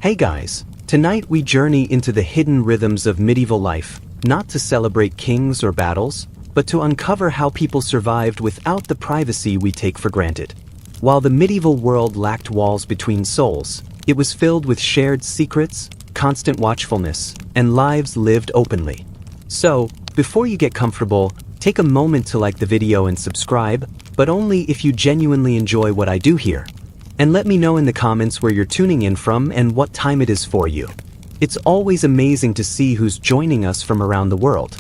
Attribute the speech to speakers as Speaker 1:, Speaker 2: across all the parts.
Speaker 1: Hey guys, tonight we journey into the hidden rhythms of medieval life, not to celebrate kings or battles, but to uncover how people survived without the privacy we take for granted. While the medieval world lacked walls between souls, it was filled with shared secrets, constant watchfulness, and lives lived openly. So, before you get comfortable, take a moment to like the video and subscribe, but only if you genuinely enjoy what I do here. And let me know in the comments where you're tuning in from and what time it is for you. It's always amazing to see who's joining us from around the world.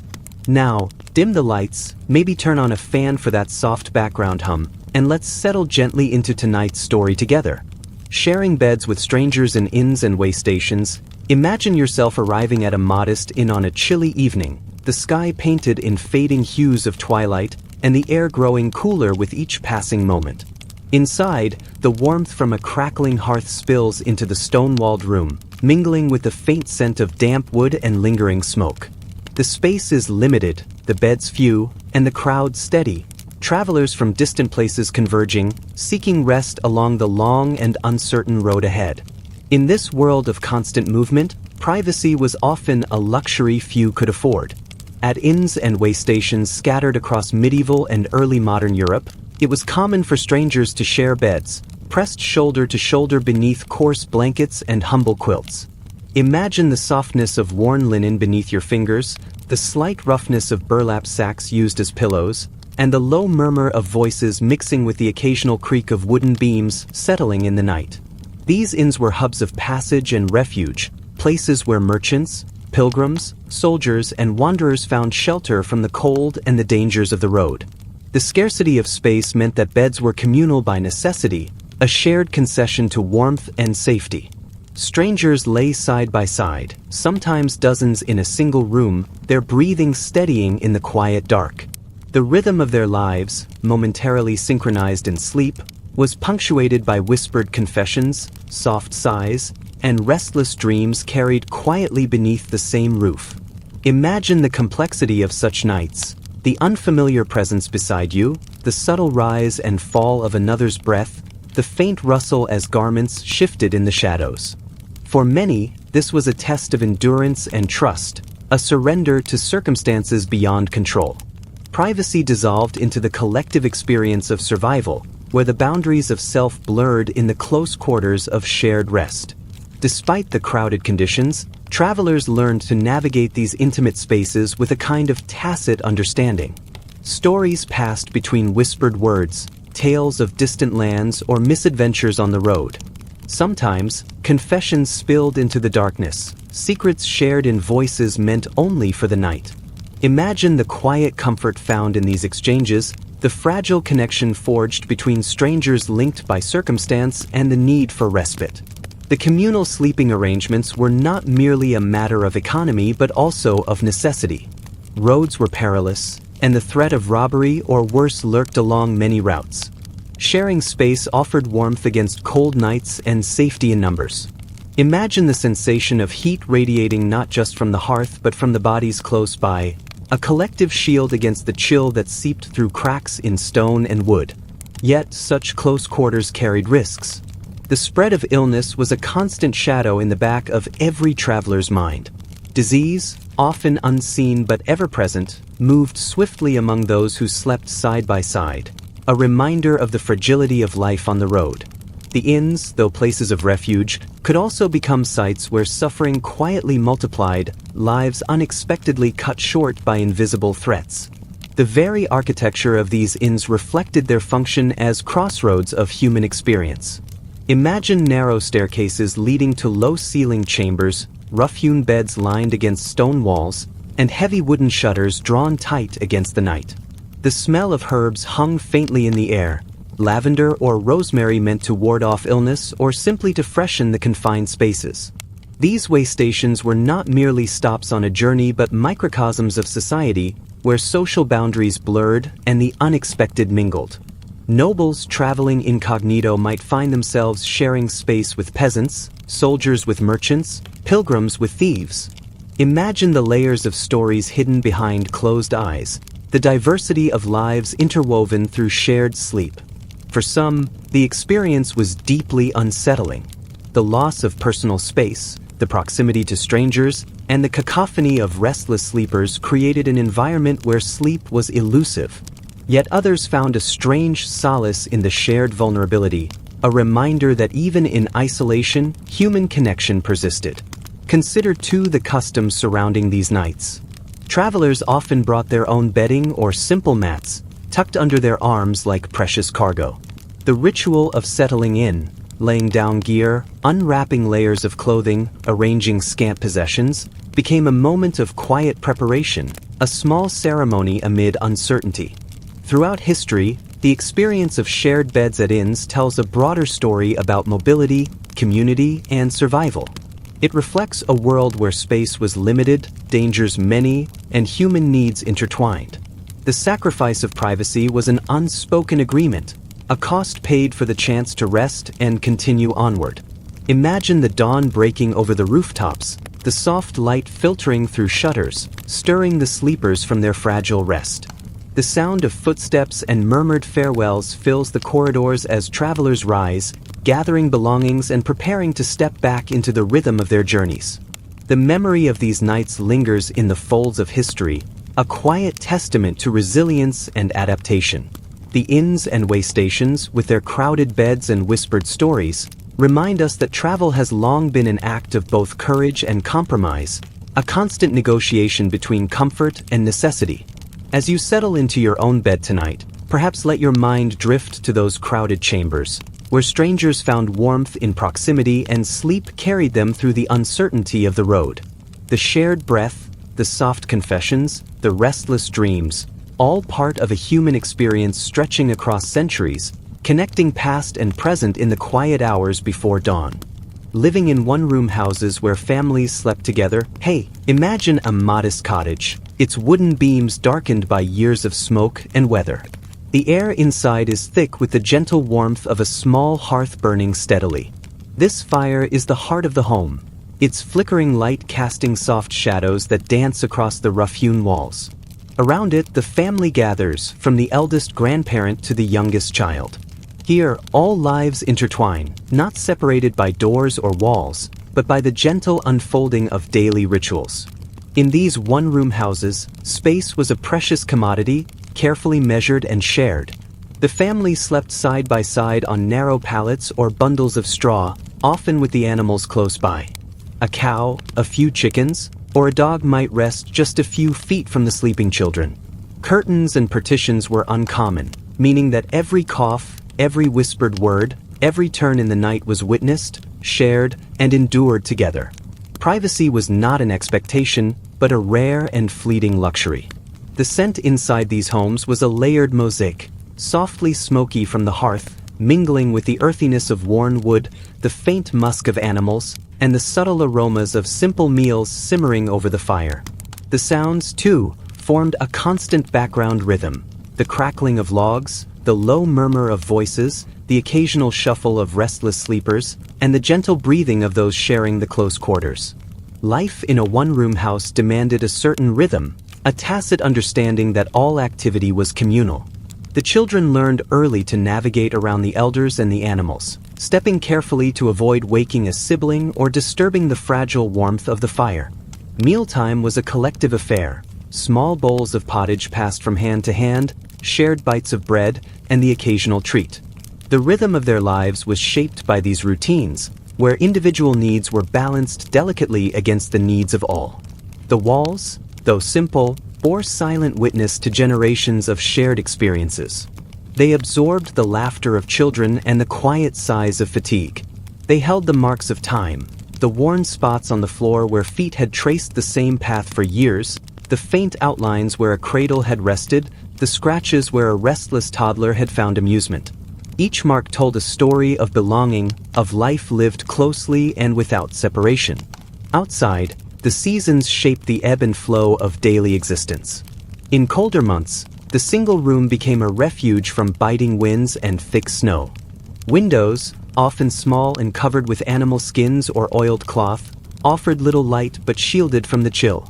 Speaker 1: Now, dim the lights, maybe turn on a fan for that soft background hum, and let's settle gently into tonight's story together. Sharing beds with strangers in inns and way stations, imagine yourself arriving at a modest inn on a chilly evening, the sky painted in fading hues of twilight, and the air growing cooler with each passing moment. Inside, the warmth from a crackling hearth spills into the stone-walled room, mingling with the faint scent of damp wood and lingering smoke. The space is limited, the beds few, and the crowd steady, travelers from distant places converging, seeking rest along the long and uncertain road ahead. In this world of constant movement, privacy was often a luxury few could afford. At inns and way stations scattered across medieval and early modern Europe, it was common for strangers to share beds, pressed shoulder to shoulder beneath coarse blankets and humble quilts. Imagine the softness of worn linen beneath your fingers, the slight roughness of burlap sacks used as pillows, and the low murmur of voices mixing with the occasional creak of wooden beams settling in the night. These inns were hubs of passage and refuge, places where merchants, pilgrims, soldiers, and wanderers found shelter from the cold and the dangers of the road. The scarcity of space meant that beds were communal by necessity, a shared concession to warmth and safety. Strangers lay side by side, sometimes dozens in a single room, their breathing steadying in the quiet dark. The rhythm of their lives, momentarily synchronized in sleep, was punctuated by whispered confessions, soft sighs, and restless dreams carried quietly beneath the same roof. Imagine the complexity of such nights. The unfamiliar presence beside you, the subtle rise and fall of another's breath, the faint rustle as garments shifted in the shadows. For many, this was a test of endurance and trust, a surrender to circumstances beyond control. Privacy dissolved into the collective experience of survival, where the boundaries of self blurred in the close quarters of shared rest. Despite the crowded conditions, travelers learned to navigate these intimate spaces with a kind of tacit understanding. Stories passed between whispered words, tales of distant lands or misadventures on the road. Sometimes, confessions spilled into the darkness, secrets shared in voices meant only for the night. Imagine the quiet comfort found in these exchanges, the fragile connection forged between strangers linked by circumstance and the need for respite. The communal sleeping arrangements were not merely a matter of economy but also of necessity. Roads were perilous, and the threat of robbery or worse lurked along many routes. Sharing space offered warmth against cold nights and safety in numbers. Imagine the sensation of heat radiating not just from the hearth but from the bodies close by, a collective shield against the chill that seeped through cracks in stone and wood. Yet, such close quarters carried risks. The spread of illness was a constant shadow in the back of every traveler's mind. Disease, often unseen but ever present, moved swiftly among those who slept side by side, a reminder of the fragility of life on the road. The inns, though places of refuge, could also become sites where suffering quietly multiplied, lives unexpectedly cut short by invisible threats. The very architecture of these inns reflected their function as crossroads of human experience. Imagine narrow staircases leading to low-ceilinged chambers, rough-hewn beds lined against stone walls, and heavy wooden shutters drawn tight against the night. The smell of herbs hung faintly in the air, lavender or rosemary meant to ward off illness or simply to freshen the confined spaces. These way stations were not merely stops on a journey but microcosms of society where social boundaries blurred and the unexpected mingled. Nobles traveling incognito might find themselves sharing space with peasants, soldiers with merchants, pilgrims with thieves. Imagine the layers of stories hidden behind closed eyes, the diversity of lives interwoven through shared sleep. For some, the experience was deeply unsettling. The loss of personal space, the proximity to strangers, and the cacophony of restless sleepers created an environment where sleep was elusive. Yet others found a strange solace in the shared vulnerability, a reminder that even in isolation, human connection persisted. Consider too the customs surrounding these nights. Travelers often brought their own bedding or simple mats, tucked under their arms like precious cargo. The ritual of settling in, laying down gear, unwrapping layers of clothing, arranging scant possessions, became a moment of quiet preparation, a small ceremony amid uncertainty. Throughout history, the experience of shared beds at inns tells a broader story about mobility, community, and survival. It reflects a world where space was limited, dangers many, and human needs intertwined. The sacrifice of privacy was an unspoken agreement, a cost paid for the chance to rest and continue onward. Imagine the dawn breaking over the rooftops, the soft light filtering through shutters, stirring the sleepers from their fragile rest. The sound of footsteps and murmured farewells fills the corridors as travelers rise, gathering belongings and preparing to step back into the rhythm of their journeys. The memory of these nights lingers in the folds of history, a quiet testament to resilience and adaptation. The inns and way stations, with their crowded beds and whispered stories, remind us that travel has long been an act of both courage and compromise, a constant negotiation between comfort and necessity. As you settle into your own bed tonight, perhaps let your mind drift to those crowded chambers, where strangers found warmth in proximity and sleep carried them through the uncertainty of the road. The shared breath, the soft confessions, the restless dreams, all part of a human experience stretching across centuries, connecting past and present in the quiet hours before dawn. Living in one-room houses where families slept together, hey, imagine a modest cottage, its wooden beams darkened by years of smoke and weather. The air inside is thick with the gentle warmth of a small hearth burning steadily. This fire is the heart of the home, its flickering light casting soft shadows that dance across the rough-hewn walls. Around it, the family gathers, from the eldest grandparent to the youngest child. Here, all lives intertwine, not separated by doors or walls, but by the gentle unfolding of daily rituals. In these one-room houses, space was a precious commodity, carefully measured and shared. The family slept side by side on narrow pallets or bundles of straw, often with the animals close by. A cow, a few chickens, or a dog might rest just a few feet from the sleeping children. Curtains and partitions were uncommon, meaning that every cough, every whispered word, every turn in the night was witnessed, shared, and endured together. Privacy was not an expectation, but a rare and fleeting luxury. The scent inside these homes was a layered mosaic, softly smoky from the hearth, mingling with the earthiness of worn wood, the faint musk of animals, and the subtle aromas of simple meals simmering over the fire. The sounds, too, formed a constant background rhythm, the crackling of logs, the low murmur of voices, the occasional shuffle of restless sleepers, and the gentle breathing of those sharing the close quarters. Life in a one-room house demanded a certain rhythm, a tacit understanding that all activity was communal. The children learned early to navigate around the elders and the animals, stepping carefully to avoid waking a sibling or disturbing the fragile warmth of the fire. Mealtime was a collective affair. Small bowls of pottage passed from hand to hand, shared bites of bread, and the occasional treat. The rhythm of their lives was shaped by these routines, where individual needs were balanced delicately against the needs of all. The walls, though simple, bore silent witness to generations of shared experiences. They absorbed the laughter of children and the quiet sighs of fatigue. They held the marks of time, the worn spots on the floor where feet had traced the same path for years, the faint outlines where a cradle had rested, the scratches where a restless toddler had found amusement. Each mark told a story of belonging, of life lived closely and without separation. Outside, the seasons shaped the ebb and flow of daily existence. In colder months, the single room became a refuge from biting winds and thick snow. Windows, often small and covered with animal skins or oiled cloth, offered little light but shielded from the chill.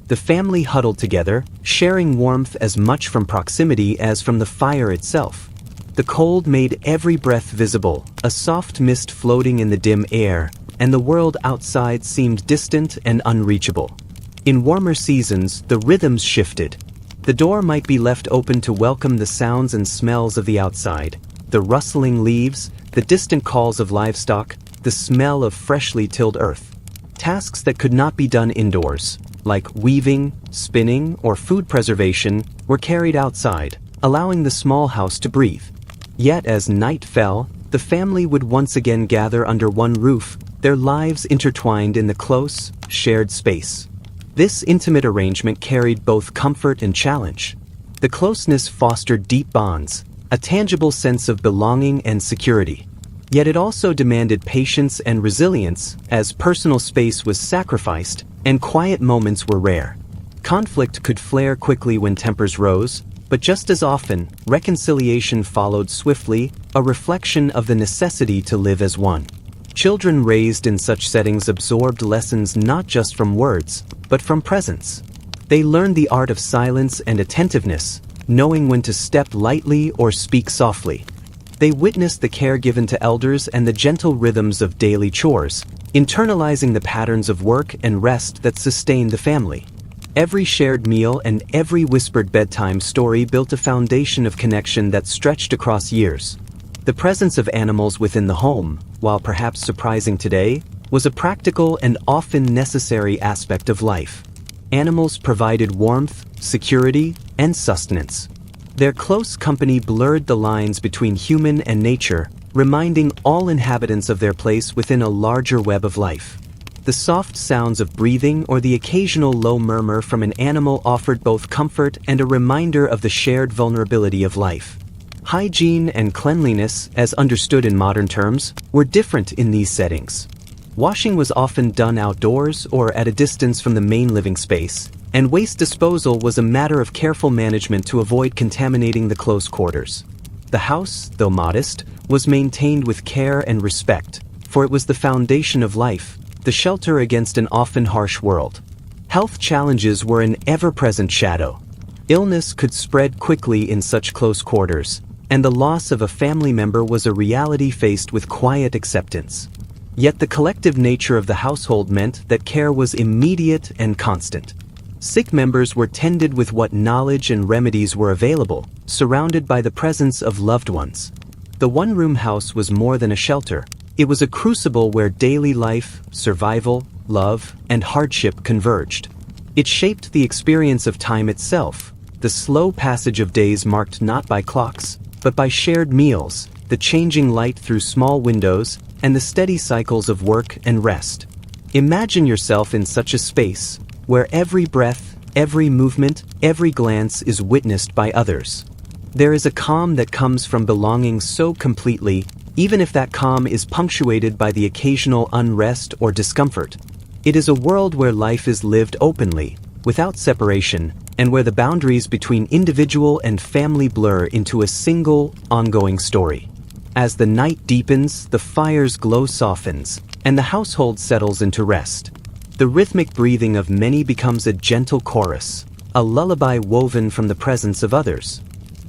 Speaker 1: The family huddled together, sharing warmth as much from proximity as from the fire itself. The cold made every breath visible, a soft mist floating in the dim air, and the world outside seemed distant and unreachable. In warmer seasons, the rhythms shifted. The door might be left open to welcome the sounds and smells of the outside, the rustling leaves, the distant calls of livestock, the smell of freshly tilled earth. Tasks that could not be done indoors, like weaving, spinning, or food preservation, were carried outside, allowing the small house to breathe. Yet as night fell, the family would once again gather under one roof, their lives intertwined in the close, shared space. This intimate arrangement carried both comfort and challenge. The closeness fostered deep bonds, a tangible sense of belonging and security. Yet it also demanded patience and resilience, as personal space was sacrificed and quiet moments were rare. Conflict could flare quickly when tempers rose, but just as often, reconciliation followed swiftly, a reflection of the necessity to live as one. Children raised in such settings absorbed lessons not just from words, but from presence. They learned the art of silence and attentiveness, knowing when to step lightly or speak softly. They witnessed the care given to elders and the gentle rhythms of daily chores, internalizing the patterns of work and rest that sustained the family. Every shared meal and every whispered bedtime story built a foundation of connection that stretched across years. The presence of animals within the home, while perhaps surprising today, was a practical and often necessary aspect of life. Animals provided warmth, security, and sustenance. Their close company blurred the lines between human and nature, reminding all inhabitants of their place within a larger web of life. The soft sounds of breathing or the occasional low murmur from an animal offered both comfort and a reminder of the shared vulnerability of life. Hygiene and cleanliness, as understood in modern terms, were different in these settings. Washing was often done outdoors or at a distance from the main living space, and waste disposal was a matter of careful management to avoid contaminating the close quarters. The house, though modest, was maintained with care and respect, for it was the foundation of life, the shelter against an often harsh world. Health challenges were an ever-present shadow. Illness could spread quickly in such close quarters, and the loss of a family member was a reality faced with quiet acceptance. Yet the collective nature of the household meant that care was immediate and constant. Sick members were tended with what knowledge and remedies were available, surrounded by the presence of loved ones. The one-room house was more than a shelter. It was a crucible where daily life, survival, love, and hardship converged. It shaped the experience of time itself, the slow passage of days marked not by clocks, but by shared meals, the changing light through small windows, and the steady cycles of work and rest. Imagine yourself in such a space, where every breath, every movement, every glance is witnessed by others. There is a calm that comes from belonging so completely, even if that calm is punctuated by the occasional unrest or discomfort. It is a world where life is lived openly, without separation, and where the boundaries between individual and family blur into a single, ongoing story. As the night deepens, the fire's glow softens, and the household settles into rest. The rhythmic breathing of many becomes a gentle chorus, a lullaby woven from the presence of others.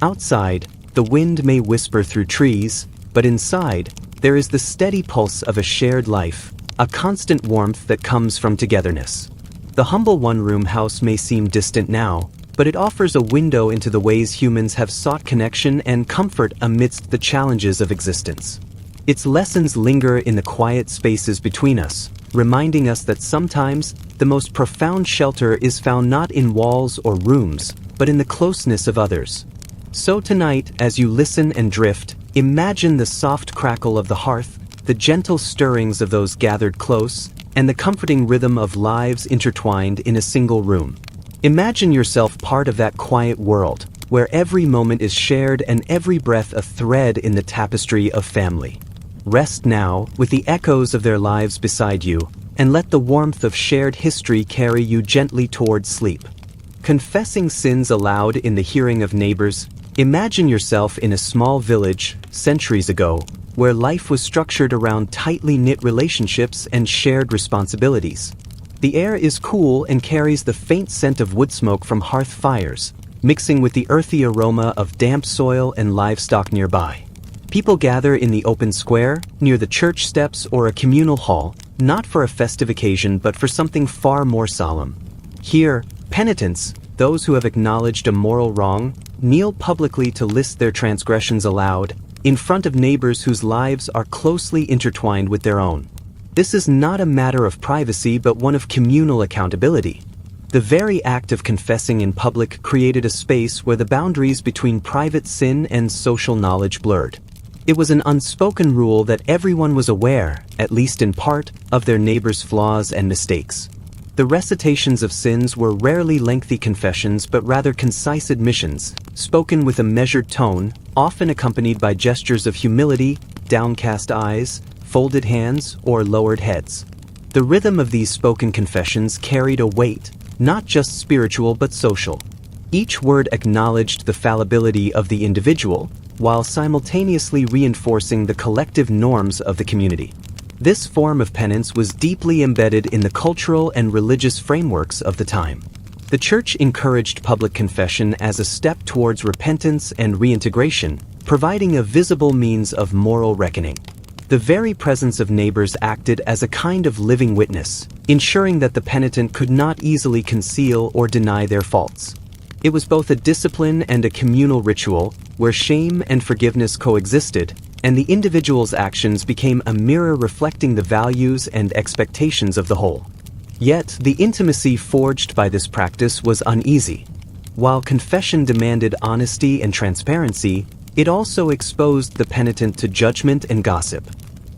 Speaker 1: Outside, the wind may whisper through trees, but inside, there is the steady pulse of a shared life, a constant warmth that comes from togetherness. The humble one-room house may seem distant now, but it offers a window into the ways humans have sought connection and comfort amidst the challenges of existence. Its lessons linger in the quiet spaces between us, reminding us that sometimes the most profound shelter is found not in walls or rooms, but in the closeness of others. So tonight, as you listen and drift, imagine the soft crackle of the hearth, the gentle stirrings of those gathered close, and the comforting rhythm of lives intertwined in a single room. Imagine yourself part of that quiet world, where every moment is shared and every breath a thread in the tapestry of family. Rest now, with the echoes of their lives beside you, and let the warmth of shared history carry you gently toward sleep. Confessing sins aloud in the hearing of neighbors, imagine yourself in a small village, centuries ago, where life was structured around tightly knit relationships and shared responsibilities. The air is cool and carries the faint scent of wood smoke from hearth fires, mixing with the earthy aroma of damp soil and livestock nearby. People gather in the open square, near the church steps or a communal hall, not for a festive occasion but for something far more solemn. Here, penitents, those who have acknowledged a moral wrong, kneel publicly to list their transgressions aloud, in front of neighbors whose lives are closely intertwined with their own. This is not a matter of privacy but one of communal accountability. The very act of confessing in public created a space where the boundaries between private sin and social knowledge blurred. It was an unspoken rule that everyone was aware, at least in part, of their neighbor's flaws and mistakes. The recitations of sins were rarely lengthy confessions but rather concise admissions, spoken with a measured tone, often accompanied by gestures of humility, downcast eyes, folded hands, or lowered heads. The rhythm of these spoken confessions carried a weight, not just spiritual but social. Each word acknowledged the fallibility of the individual, while simultaneously reinforcing the collective norms of the community. This form of penance was deeply embedded in the cultural and religious frameworks of the time. The Church encouraged public confession as a step towards repentance and reintegration, providing a visible means of moral reckoning. The very presence of neighbors acted as a kind of living witness, ensuring that the penitent could not easily conceal or deny their faults. It was both a discipline and a communal ritual, where shame and forgiveness coexisted, and the individual's actions became a mirror reflecting the values and expectations of the whole. Yet, the intimacy forged by this practice was uneasy. While confession demanded honesty and transparency, it also exposed the penitent to judgment and gossip.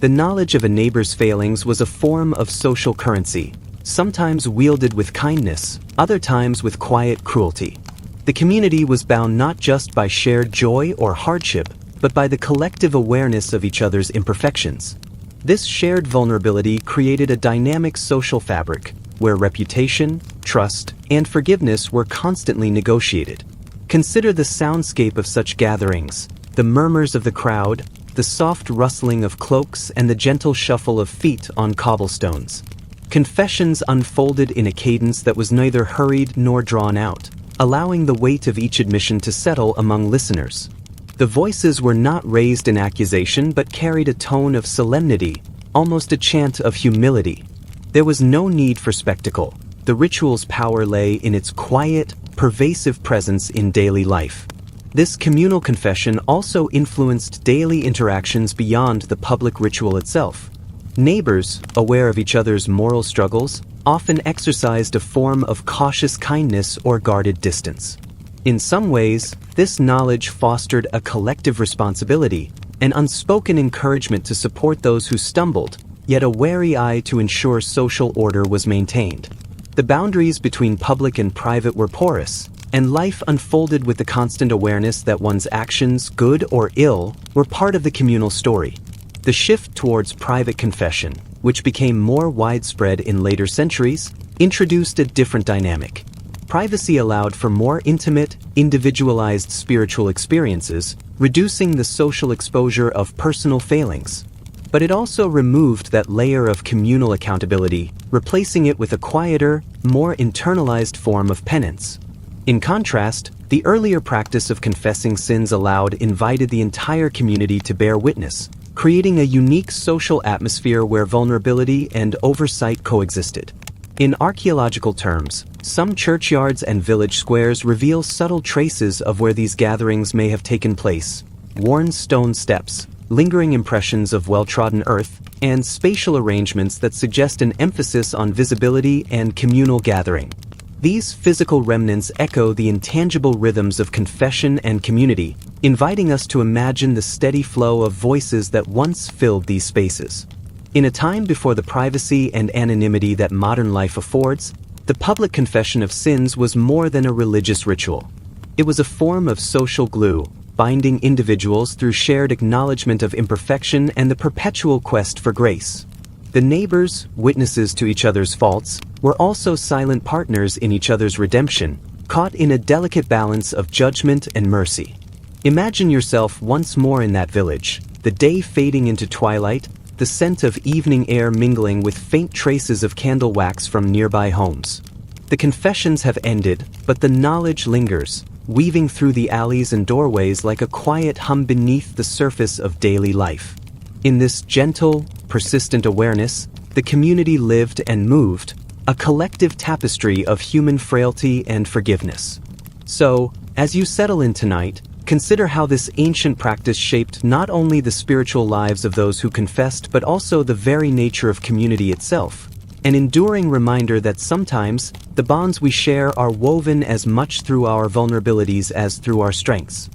Speaker 1: The knowledge of a neighbor's failings was a form of social currency, sometimes wielded with kindness, other times with quiet cruelty. The community was bound not just by shared joy or hardship, but by the collective awareness of each other's imperfections. This shared vulnerability created a dynamic social fabric, where reputation, trust, and forgiveness were constantly negotiated. Consider the soundscape of such gatherings, the murmurs of the crowd, the soft rustling of cloaks, and the gentle shuffle of feet on cobblestones. Confessions unfolded in a cadence that was neither hurried nor drawn out, allowing the weight of each admission to settle among listeners. The voices were not raised in accusation but carried a tone of solemnity, almost a chant of humility. There was no need for spectacle. The ritual's power lay in its quiet, pervasive presence in daily life. This communal confession also influenced daily interactions beyond the public ritual itself. Neighbors, aware of each other's moral struggles, often exercised a form of cautious kindness or guarded distance. In some ways, this knowledge fostered a collective responsibility, an unspoken encouragement to support those who stumbled, yet a wary eye to ensure social order was maintained. The boundaries between public and private were porous, and life unfolded with the constant awareness that one's actions, good or ill, were part of the communal story. The shift towards private confession, which became more widespread in later centuries, introduced a different dynamic. Privacy allowed for more intimate, individualized spiritual experiences, reducing the social exposure of personal failings. But it also removed that layer of communal accountability, replacing it with a quieter, more internalized form of penance. In contrast, the earlier practice of confessing sins aloud invited the entire community to bear witness, creating a unique social atmosphere where vulnerability and oversight coexisted. In archaeological terms, some churchyards and village squares reveal subtle traces of where these gatherings may have taken place: worn stone steps, lingering impressions of well-trodden earth, and spatial arrangements that suggest an emphasis on visibility and communal gathering. These physical remnants echo the intangible rhythms of confession and community, inviting us to imagine the steady flow of voices that once filled these spaces. In a time before the privacy and anonymity that modern life affords, the public confession of sins was more than a religious ritual. It was a form of social glue, binding individuals through shared acknowledgement of imperfection and the perpetual quest for grace. The neighbors, witnesses to each other's faults, were also silent partners in each other's redemption, caught in a delicate balance of judgment and mercy. Imagine yourself once more in that village, the day fading into twilight, the scent of evening air mingling with faint traces of candle wax from nearby homes. The confessions have ended, but the knowledge lingers, weaving through the alleys and doorways like a quiet hum beneath the surface of daily life. In this gentle, persistent awareness, the community lived and moved, a collective tapestry of human frailty and forgiveness. So, as you settle in tonight, consider how this ancient practice shaped not only the spiritual lives of those who confessed but also the very nature of community itself, an enduring reminder that sometimes the bonds we share are woven as much through our vulnerabilities as through our strengths.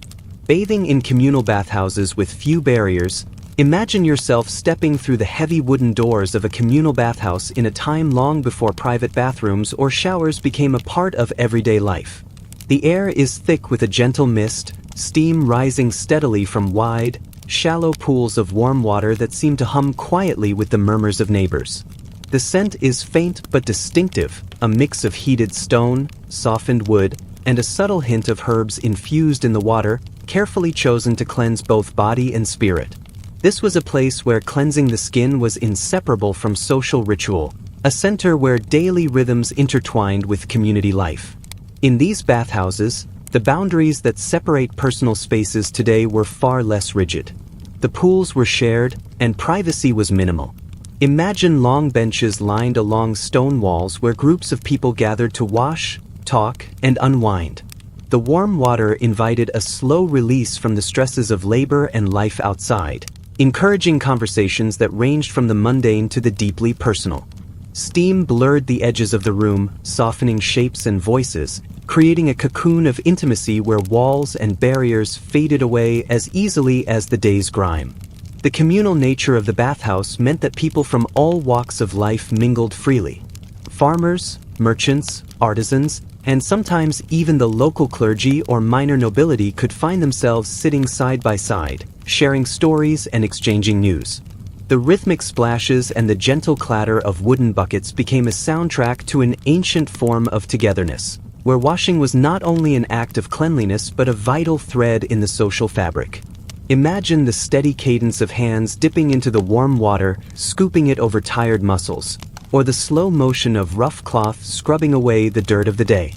Speaker 1: Bathing in communal bathhouses with few barriers, imagine yourself stepping through the heavy wooden doors of a communal bathhouse in a time long before private bathrooms or showers became a part of everyday life. The air is thick with a gentle mist, steam rising steadily from wide, shallow pools of warm water that seem to hum quietly with the murmurs of neighbors. The scent is faint but distinctive, a mix of heated stone, softened wood, and a subtle hint of herbs infused in the water, carefully chosen to cleanse both body and spirit. This was a place where cleansing the skin was inseparable from social ritual, a center where daily rhythms intertwined with community life. In these bathhouses, the boundaries that separate personal spaces today were far less rigid. The pools were shared, and privacy was minimal. Imagine long benches lined along stone walls where groups of people gathered to wash, talk, and unwind. The warm water invited a slow release from the stresses of labor and life outside, encouraging conversations that ranged from the mundane to the deeply personal. Steam blurred the edges of the room, softening shapes and voices, creating a cocoon of intimacy where walls and barriers faded away as easily as the day's grime. The communal nature of the bathhouse meant that people from all walks of life mingled freely. Farmers, merchants, artisans, and sometimes even the local clergy or minor nobility could find themselves sitting side by side, sharing stories and exchanging news. The rhythmic splashes and the gentle clatter of wooden buckets became a soundtrack to an ancient form of togetherness, where washing was not only an act of cleanliness but a vital thread in the social fabric. Imagine the steady cadence of hands dipping into the warm water, scooping it over tired muscles, or the slow motion of rough cloth scrubbing away the dirt of the day.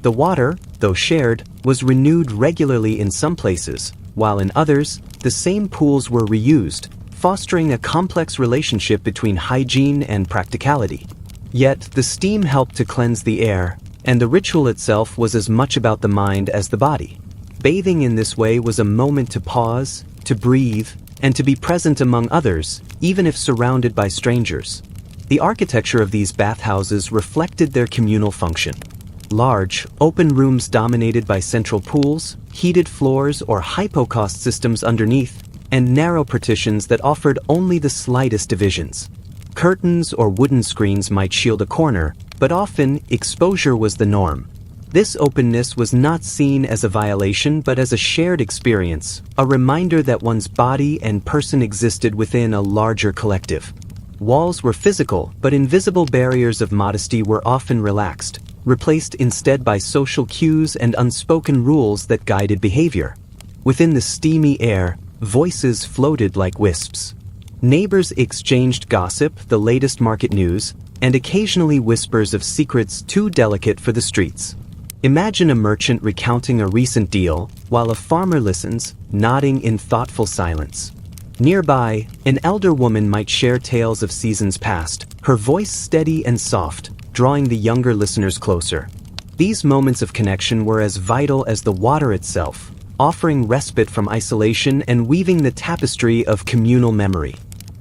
Speaker 1: The water, though shared, was renewed regularly in some places, while in others, the same pools were reused, fostering a complex relationship between hygiene and practicality. Yet, the steam helped to cleanse the air, and the ritual itself was as much about the mind as the body. Bathing in this way was a moment to pause, to breathe, and to be present among others, even if surrounded by strangers. The architecture of these bathhouses reflected their communal function. Large, open rooms dominated by central pools, heated floors or hypocaust systems underneath, and narrow partitions that offered only the slightest divisions. Curtains or wooden screens might shield a corner, but often exposure was the norm. This openness was not seen as a violation but as a shared experience, a reminder that one's body and person existed within a larger collective. Walls were physical, but invisible barriers of modesty were often relaxed, replaced instead by social cues and unspoken rules that guided behavior. Within the steamy air, voices floated like wisps. Neighbors exchanged gossip, the latest market news, and occasionally whispers of secrets too delicate for the streets. Imagine a merchant recounting a recent deal, while a farmer listens, nodding in thoughtful silence. Nearby, an elder woman might share tales of seasons past, her voice steady and soft, drawing the younger listeners closer. These moments of connection were as vital as the water itself, offering respite from isolation and weaving the tapestry of communal memory.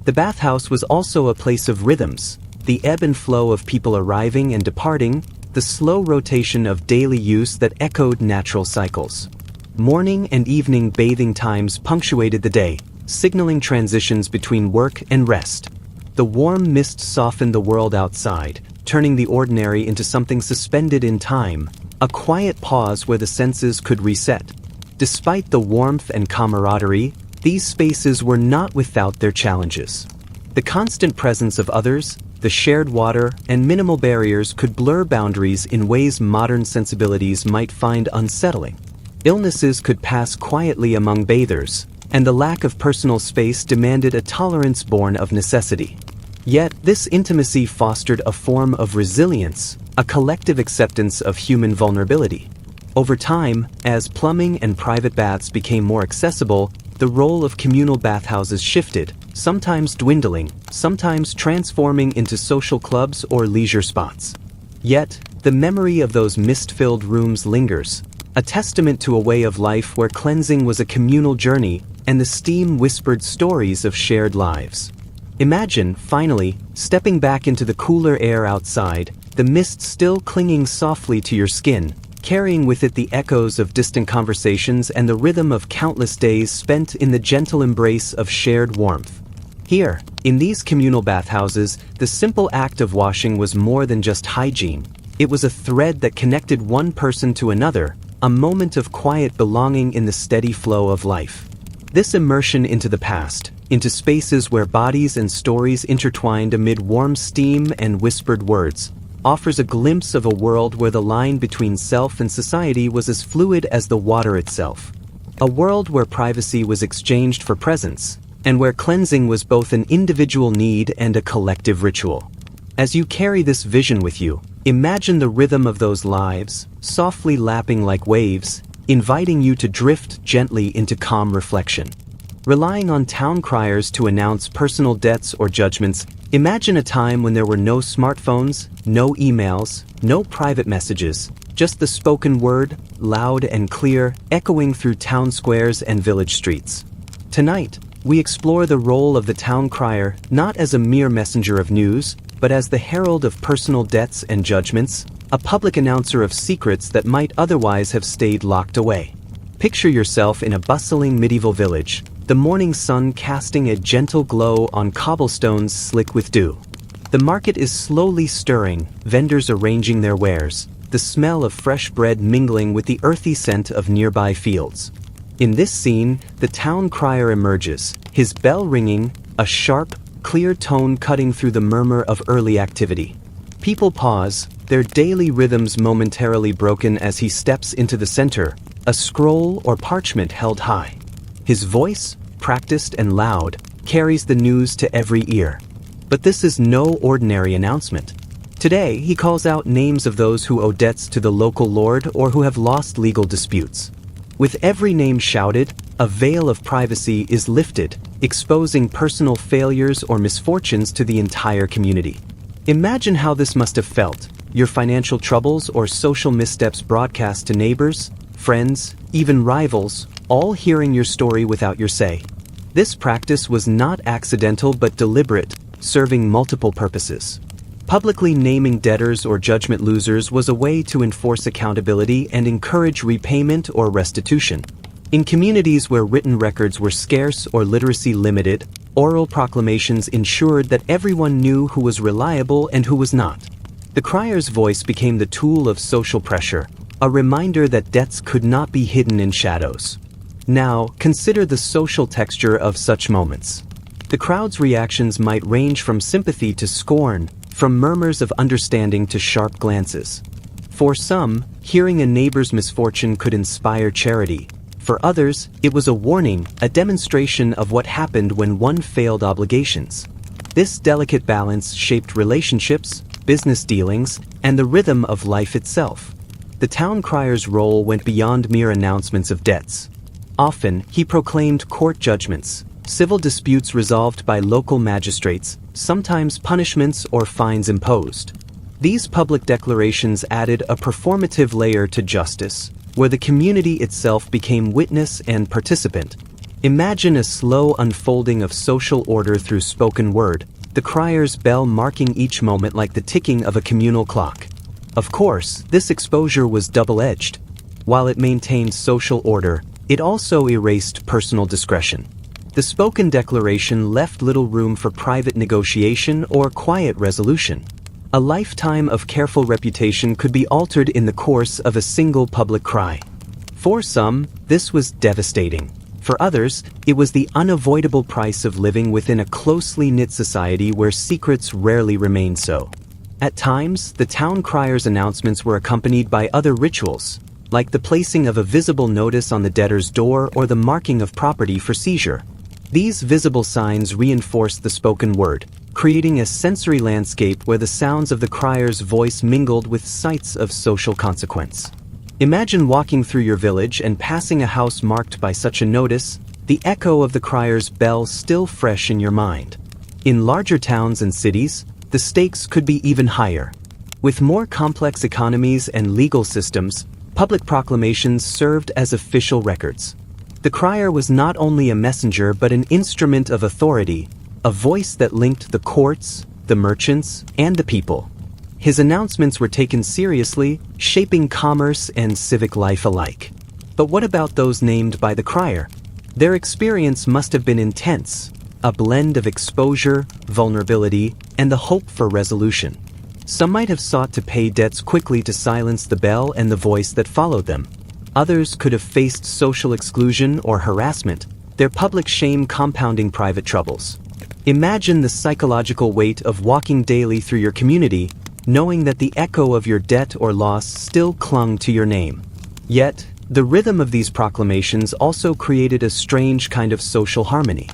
Speaker 1: The bathhouse was also a place of rhythms, the ebb and flow of people arriving and departing, the slow rotation of daily use that echoed natural cycles. Morning and evening bathing times punctuated the day, signaling transitions between work and rest. The warm mist softened the world outside, turning the ordinary into something suspended in time, a quiet pause where the senses could reset. Despite the warmth and camaraderie, these spaces were not without their challenges. The constant presence of others, the shared water, and minimal barriers could blur boundaries in ways modern sensibilities might find unsettling. Illnesses could pass quietly among bathers, and the lack of personal space demanded a tolerance born of necessity. Yet, this intimacy fostered a form of resilience, a collective acceptance of human vulnerability. Over time, as plumbing and private baths became more accessible, the role of communal bathhouses shifted, sometimes dwindling, sometimes transforming into social clubs or leisure spots. Yet, the memory of those mist-filled rooms lingers, a testament to a way of life where cleansing was a communal journey and the steam whispered stories of shared lives. Imagine, finally, stepping back into the cooler air outside, the mist still clinging softly to your skin, carrying with it the echoes of distant conversations and the rhythm of countless days spent in the gentle embrace of shared warmth. Here, in these communal bathhouses, the simple act of washing was more than just hygiene. It was a thread that connected one person to another, a moment of quiet belonging in the steady flow of life. This immersion into the past, into spaces where bodies and stories intertwined amid warm steam and whispered words, offers a glimpse of a world where the line between self and society was as fluid as the water itself. A world where privacy was exchanged for presence, and where cleansing was both an individual need and a collective ritual. As you carry this vision with you, imagine the rhythm of those lives, softly lapping like waves, inviting you to drift gently into calm reflection. Relying on town criers to announce personal debts or judgments, imagine a time when there were no smartphones, no emails, no private messages, just the spoken word, loud and clear, echoing through town squares and village streets. Tonight, we explore the role of the town crier not as a mere messenger of news, but as the herald of personal debts and judgments, a public announcer of secrets that might otherwise have stayed locked away. Picture yourself in a bustling medieval village, the morning sun casting a gentle glow on cobblestones slick with dew. The market is slowly stirring, vendors arranging their wares, the smell of fresh bread mingling with the earthy scent of nearby fields. In this scene, the town crier emerges, his bell ringing, a sharp, clear tone cutting through the murmur of early activity. People pause, their daily rhythms momentarily broken as he steps into the center, a scroll or parchment held high. His voice, practiced and loud, carries the news to every ear. But this is no ordinary announcement. Today, he calls out names of those who owe debts to the local lord or who have lost legal disputes. With every name shouted, a veil of privacy is lifted, exposing personal failures or misfortunes to the entire community. Imagine how this must have felt, your financial troubles or social missteps broadcast to neighbors, friends, even rivals, all hearing your story without your say. This practice was not accidental but deliberate, serving multiple purposes. Publicly naming debtors or judgment losers was a way to enforce accountability and encourage repayment or restitution. In communities where written records were scarce or literacy limited, oral proclamations ensured that everyone knew who was reliable and who was not. The crier's voice became the tool of social pressure, a reminder that debts could not be hidden in shadows. Now, consider the social texture of such moments. The crowd's reactions might range from sympathy to scorn, from murmurs of understanding to sharp glances. For some, hearing a neighbor's misfortune could inspire charity. For others, it was a warning, a demonstration of what happened when one failed obligations. This delicate balance shaped relationships, business dealings, and the rhythm of life itself. The town crier's role went beyond mere announcements of debts. Often, he proclaimed court judgments, civil disputes resolved by local magistrates, sometimes punishments or fines imposed. These public declarations added a performative layer to justice, where the community itself became witness and participant. Imagine a slow unfolding of social order through spoken word, the crier's bell marking each moment like the ticking of a communal clock. Of course, this exposure was double-edged. While it maintained social order, it also erased personal discretion. The spoken declaration left little room for private negotiation or quiet resolution. A lifetime of careful reputation could be altered in the course of a single public cry. For some, this was devastating. For others, it was the unavoidable price of living within a closely knit society where secrets rarely remained so. At times, the town crier's announcements were accompanied by other rituals, like the placing of a visible notice on the debtor's door or the marking of property for seizure. These visible signs reinforced the spoken word, creating a sensory landscape where the sounds of the crier's voice mingled with sights of social consequence. Imagine walking through your village and passing a house marked by such a notice, the echo of the crier's bell still fresh in your mind. In larger towns and cities, the stakes could be even higher. With more complex economies and legal systems, public proclamations served as official records. The crier was not only a messenger but an instrument of authority, a voice that linked the courts, the merchants, and the people. His announcements were taken seriously, shaping commerce and civic life alike. But what about those named by the crier? Their experience must have been intense, a blend of exposure, vulnerability, and the hope for resolution. Some might have sought to pay debts quickly to silence the bell and the voice that followed them. Others could have faced social exclusion or harassment, their public shame compounding private troubles. Imagine the psychological weight of walking daily through your community, knowing that the echo of your debt or loss still clung to your name. Yet, the rhythm of these proclamations also created a strange kind of social harmony.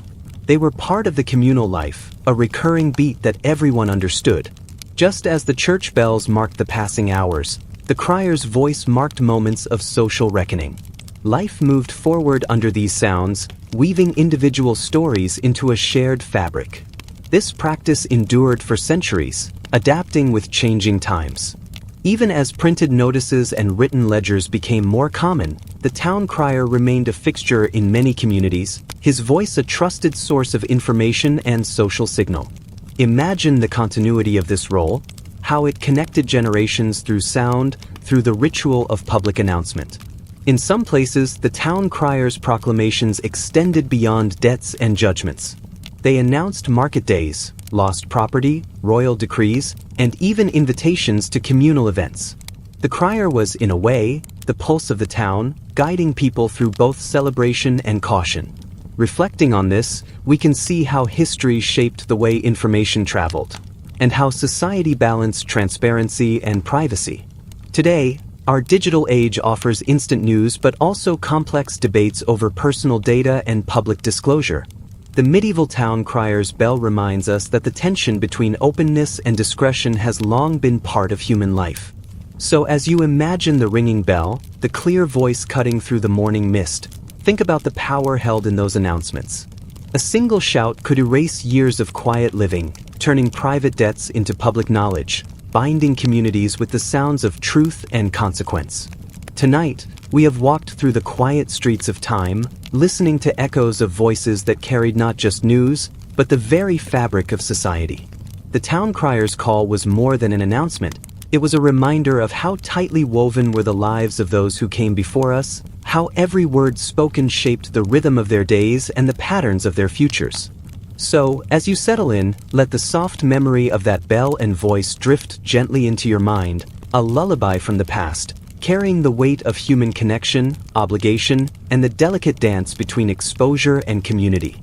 Speaker 1: They were part of the communal life, a recurring beat that everyone understood. Just as the church bells marked the passing hours, the crier's voice marked moments of social reckoning. Life moved forward under these sounds, weaving individual stories into a shared fabric. This practice endured for centuries, adapting with changing times. Even as printed notices and written ledgers became more common, the town crier remained a fixture in many communities, his voice a trusted source of information and social signal. Imagine the continuity of this role, how it connected generations through sound, through the ritual of public announcement. In some places, the town crier's proclamations extended beyond debts and judgments. They announced market days, lost property, royal decrees, and even invitations to communal events. The crier was, in a way, the pulse of the town, guiding people through both celebration and caution. Reflecting on this, we can see how history shaped the way information traveled, and how society balanced transparency and privacy. Today, our digital age offers instant news but also complex debates over personal data and public disclosure. The medieval town crier's bell reminds us that the tension between openness and discretion has long been part of human life. So as you imagine the ringing bell, the clear voice cutting through the morning mist, think about the power held in those announcements. A single shout could erase years of quiet living, turning private debts into public knowledge, binding communities with the sounds of truth and consequence. Tonight, we have walked through the quiet streets of time, listening to echoes of voices that carried not just news, but the very fabric of society. The town crier's call was more than an announcement. It was a reminder of how tightly woven were the lives of those who came before us, how every word spoken shaped the rhythm of their days and the patterns of their futures. So, as you settle in, let the soft memory of that bell and voice drift gently into your mind, a lullaby from the past, carrying the weight of human connection, obligation, and the delicate dance between exposure and community.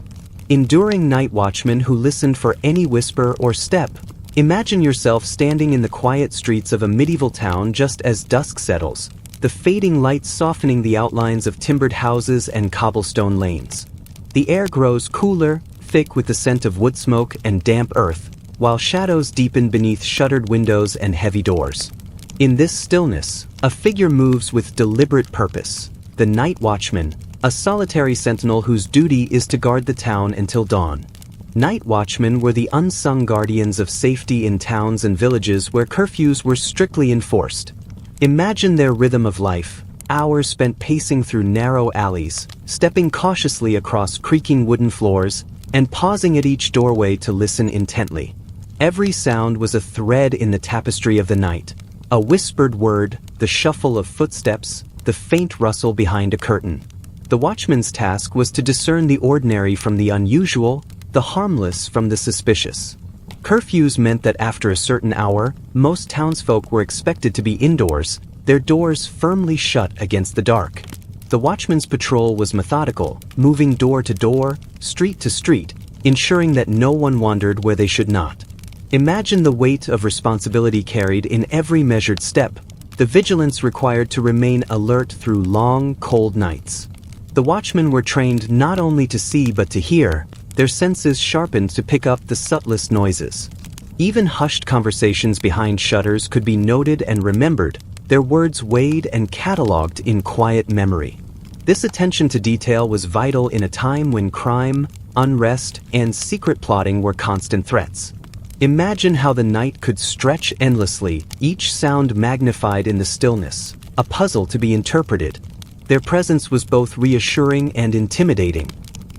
Speaker 1: Enduring night watchmen who listened for any whisper or step, imagine yourself standing in the quiet streets of a medieval town just as dusk settles, the fading lights softening the outlines of timbered houses and cobblestone lanes. The air grows cooler, thick with the scent of wood smoke and damp earth, while shadows deepen beneath shuttered windows and heavy doors. In this stillness, a figure moves with deliberate purpose, the night watchman, a solitary sentinel whose duty is to guard the town until dawn. Night watchmen were the unsung guardians of safety in towns and villages where curfews were strictly enforced. Imagine their rhythm of life, hours spent pacing through narrow alleys, stepping cautiously across creaking wooden floors, and pausing at each doorway to listen intently. Every sound was a thread in the tapestry of the night, a whispered word, the shuffle of footsteps, the faint rustle behind a curtain. The watchman's task was to discern the ordinary from the unusual, the harmless from the suspicious. Curfews meant that after a certain hour, most townsfolk were expected to be indoors, their doors firmly shut against the dark. The watchman's patrol was methodical, moving door to door, street to street, ensuring that no one wandered where they should not. Imagine the weight of responsibility carried in every measured step, the vigilance required to remain alert through long, cold nights. The watchmen were trained not only to see but to hear, their senses sharpened to pick up the subtlest noises. Even hushed conversations behind shutters could be noted and remembered, their words weighed and catalogued in quiet memory. This attention to detail was vital in a time when crime, unrest, and secret plotting were constant threats. Imagine how the night could stretch endlessly, each sound magnified in the stillness, a puzzle to be interpreted. Their presence was both reassuring and intimidating.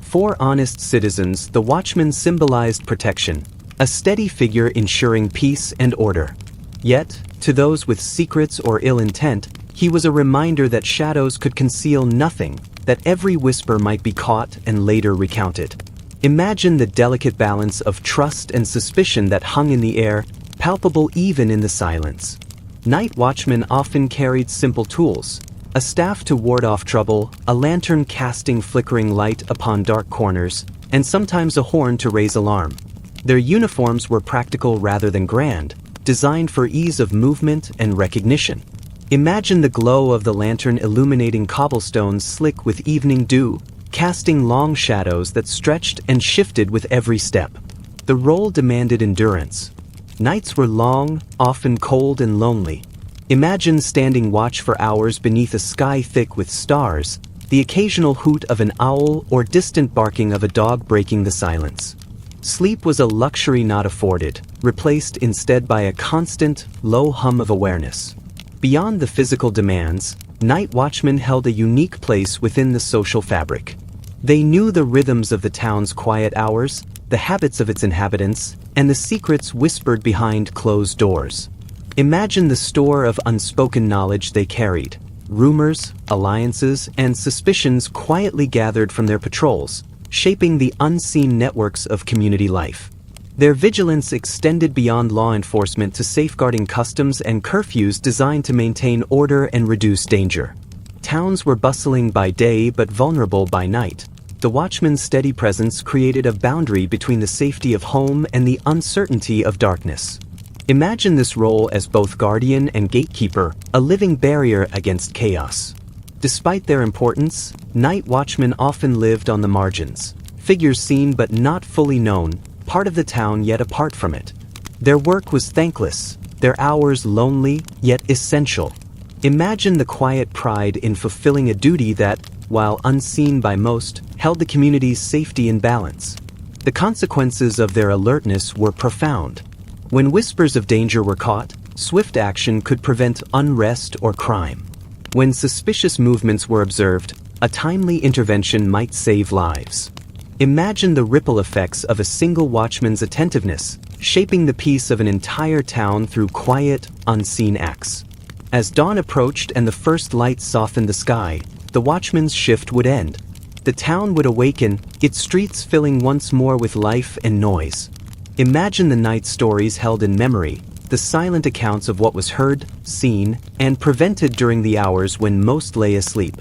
Speaker 1: For honest citizens, the watchman symbolized protection, a steady figure ensuring peace and order. Yet, to those with secrets or ill intent, he was a reminder that shadows could conceal nothing, that every whisper might be caught and later recounted. Imagine the delicate balance of trust and suspicion that hung in the air, palpable even in the silence. Night watchmen often carried simple tools: a staff to ward off trouble, a lantern casting flickering light upon dark corners, and sometimes a horn to raise alarm. Their uniforms were practical rather than grand, designed for ease of movement and recognition. Imagine the glow of the lantern illuminating cobblestones slick with evening dew, casting long shadows that stretched and shifted with every step. The role demanded endurance. Nights were long, often cold and lonely. Imagine standing watch for hours beneath a sky thick with stars, the occasional hoot of an owl or distant barking of a dog breaking the silence. Sleep was a luxury not afforded, replaced instead by a constant, low hum of awareness. Beyond the physical demands, night watchmen held a unique place within the social fabric. They knew the rhythms of the town's quiet hours, the habits of its inhabitants, and the secrets whispered behind closed doors. Imagine the store of unspoken knowledge they carried: rumors, alliances, and suspicions quietly gathered from their patrols, shaping the unseen networks of community life. Their vigilance extended beyond law enforcement to safeguarding customs and curfews designed to maintain order and reduce danger. Towns were bustling by day but vulnerable by night. The watchman's steady presence created a boundary between the safety of home and the uncertainty of darkness. Imagine this role as both guardian and gatekeeper, a living barrier against chaos. Despite their importance, night watchmen often lived on the margins, figures seen but not fully known, part of the town yet apart from it. Their work was thankless, their hours lonely yet essential. Imagine the quiet pride in fulfilling a duty that, while unseen by most, held the community's safety in balance. The consequences of their alertness were profound. When whispers of danger were caught, swift action could prevent unrest or crime. When suspicious movements were observed, a timely intervention might save lives. Imagine the ripple effects of a single watchman's attentiveness, shaping the peace of an entire town through quiet, unseen acts. As dawn approached and the first light softened the sky, the watchman's shift would end. The town would awaken, its streets filling once more with life and noise. Imagine the night stories held in memory, the silent accounts of what was heard, seen, and prevented during the hours when most lay asleep.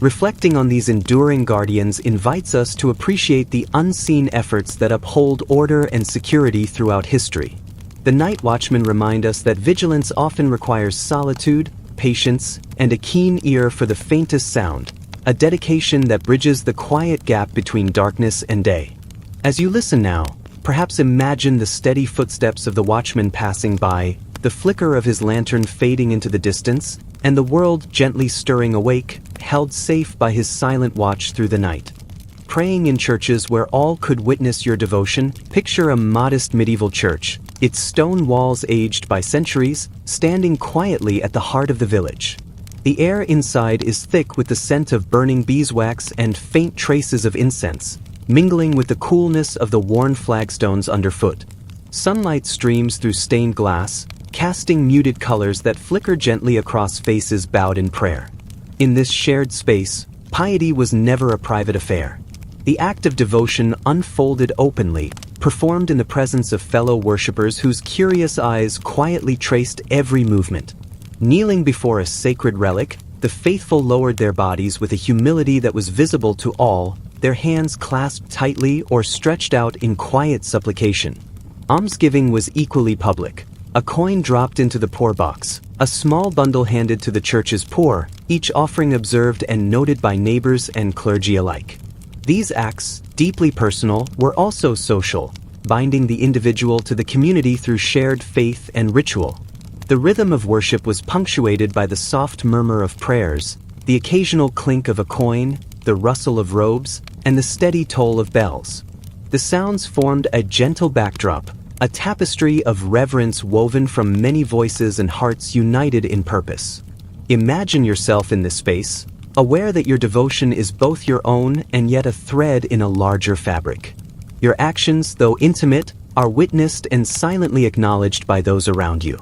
Speaker 1: Reflecting on these enduring guardians invites us to appreciate the unseen efforts that uphold order and security throughout history. The night watchmen remind us that vigilance often requires solitude, patience, and a keen ear for the faintest sound, a dedication that bridges the quiet gap between darkness and day. As you listen now, perhaps imagine the steady footsteps of the watchman passing by, the flicker of his lantern fading into the distance, and the world gently stirring awake, held safe by his silent watch through the night. Praying in churches where all could witness your devotion, picture a modest medieval church, its stone walls aged by centuries, standing quietly at the heart of the village. The air inside is thick with the scent of burning beeswax and faint traces of incense, mingling with the coolness of the worn flagstones underfoot. Sunlight streams through stained glass, casting muted colors that flicker gently across faces bowed in prayer. In this shared space, piety was never a private affair. The act of devotion unfolded openly, performed in the presence of fellow worshippers whose curious eyes quietly traced every movement. Kneeling before a sacred relic, the faithful lowered their bodies with a humility that was visible to all, their hands clasped tightly or stretched out in quiet supplication. Almsgiving was equally public. A coin dropped into the poor box, a small bundle handed to the church's poor, each offering observed and noted by neighbors and clergy alike. These acts, deeply personal, were also social, binding the individual to the community through shared faith and ritual. The rhythm of worship was punctuated by the soft murmur of prayers, the occasional clink of a coin, the rustle of robes, and the steady toll of bells. The sounds formed a gentle backdrop, a tapestry of reverence woven from many voices and hearts united in purpose. Imagine yourself in this space, aware that your devotion is both your own and yet a thread in a larger fabric. Your actions, though intimate, are witnessed and silently acknowledged by those around you.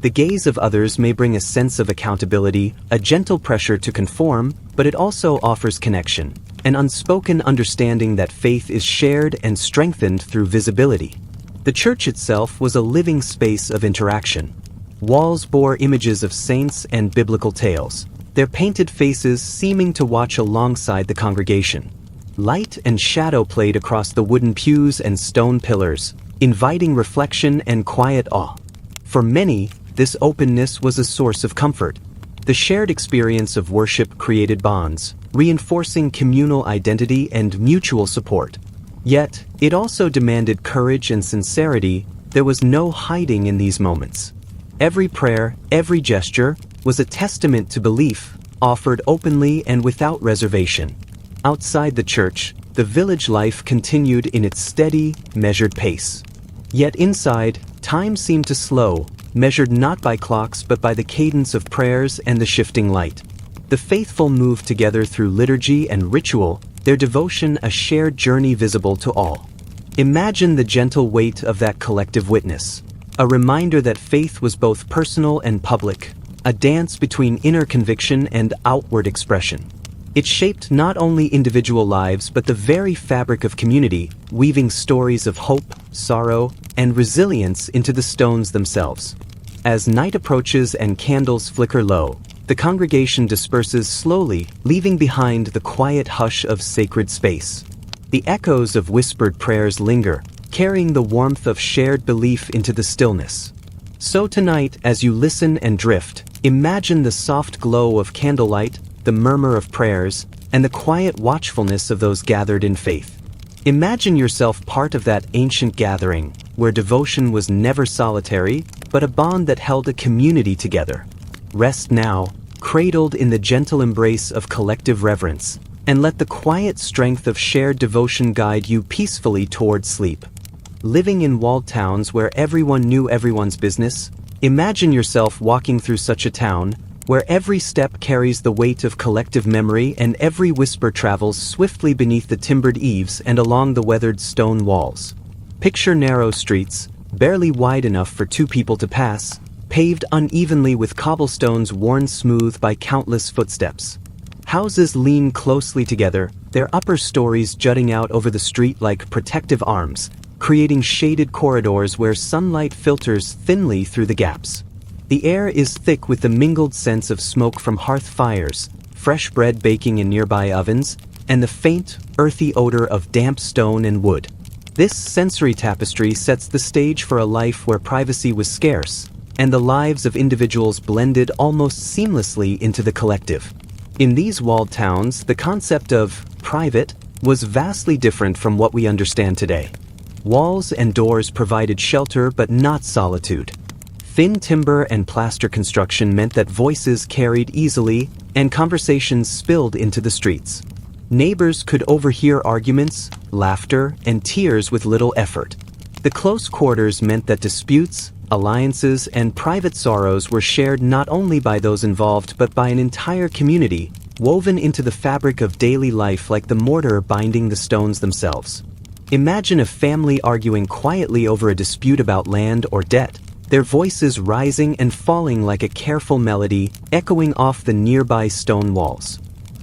Speaker 1: The gaze of others may bring a sense of accountability, a gentle pressure to conform, but it also offers connection, an unspoken understanding that faith is shared and strengthened through visibility. The church itself was a living space of interaction. Walls bore images of saints and biblical tales, their painted faces seeming to watch alongside the congregation. Light and shadow played across the wooden pews and stone pillars, inviting reflection and quiet awe. For many, this openness was a source of comfort. The shared experience of worship created bonds, reinforcing communal identity and mutual support. Yet, it also demanded courage and sincerity. There was no hiding in these moments. Every prayer, every gesture, was a testament to belief, offered openly and without reservation. Outside the church, the village life continued in its steady, measured pace. Yet inside, time seemed to slow, measured not by clocks but by the cadence of prayers and the shifting light. The faithful moved together through liturgy and ritual, their devotion a shared journey visible to all. Imagine the gentle weight of that collective witness, a reminder that faith was both personal and public, a dance between inner conviction and outward expression. It shaped not only individual lives but the very fabric of community, weaving stories of hope, sorrow, and resilience into the stones themselves. As night approaches and candles flicker low, the congregation disperses slowly, leaving behind the quiet hush of sacred space. The echoes of whispered prayers linger, carrying the warmth of shared belief into the stillness. So tonight, as you listen and drift, imagine the soft glow of candlelight, the murmur of prayers, and the quiet watchfulness of those gathered in faith. Imagine yourself part of that ancient gathering, where devotion was never solitary, but a bond that held a community together. Rest now, cradled in the gentle embrace of collective reverence, and let the quiet strength of shared devotion guide you peacefully toward sleep. Living in walled towns where everyone knew everyone's business, imagine yourself walking through such a town, where every step carries the weight of collective memory and every whisper travels swiftly beneath the timbered eaves and along the weathered stone walls. Picture narrow streets, barely wide enough for two people to pass, paved unevenly with cobblestones worn smooth by countless footsteps. Houses lean closely together, their upper stories jutting out over the street like protective arms, creating shaded corridors where sunlight filters thinly through the gaps. The air is thick with the mingled scents of smoke from hearth fires, fresh bread baking in nearby ovens, and the faint, earthy odor of damp stone and wood. This sensory tapestry sets the stage for a life where privacy was scarce, and the lives of individuals blended almost seamlessly into the collective. In these walled towns, the concept of private was vastly different from what we understand today. Walls and doors provided shelter but not solitude. Thin timber and plaster construction meant that voices carried easily and conversations spilled into the streets. Neighbors could overhear arguments, laughter, and tears with little effort. The close quarters meant that disputes, alliances, and private sorrows were shared not only by those involved but by an entire community, woven into the fabric of daily life like the mortar binding the stones themselves. Imagine a family arguing quietly over a dispute about land or debt, their voices rising and falling like a careful melody, echoing off the nearby stone walls.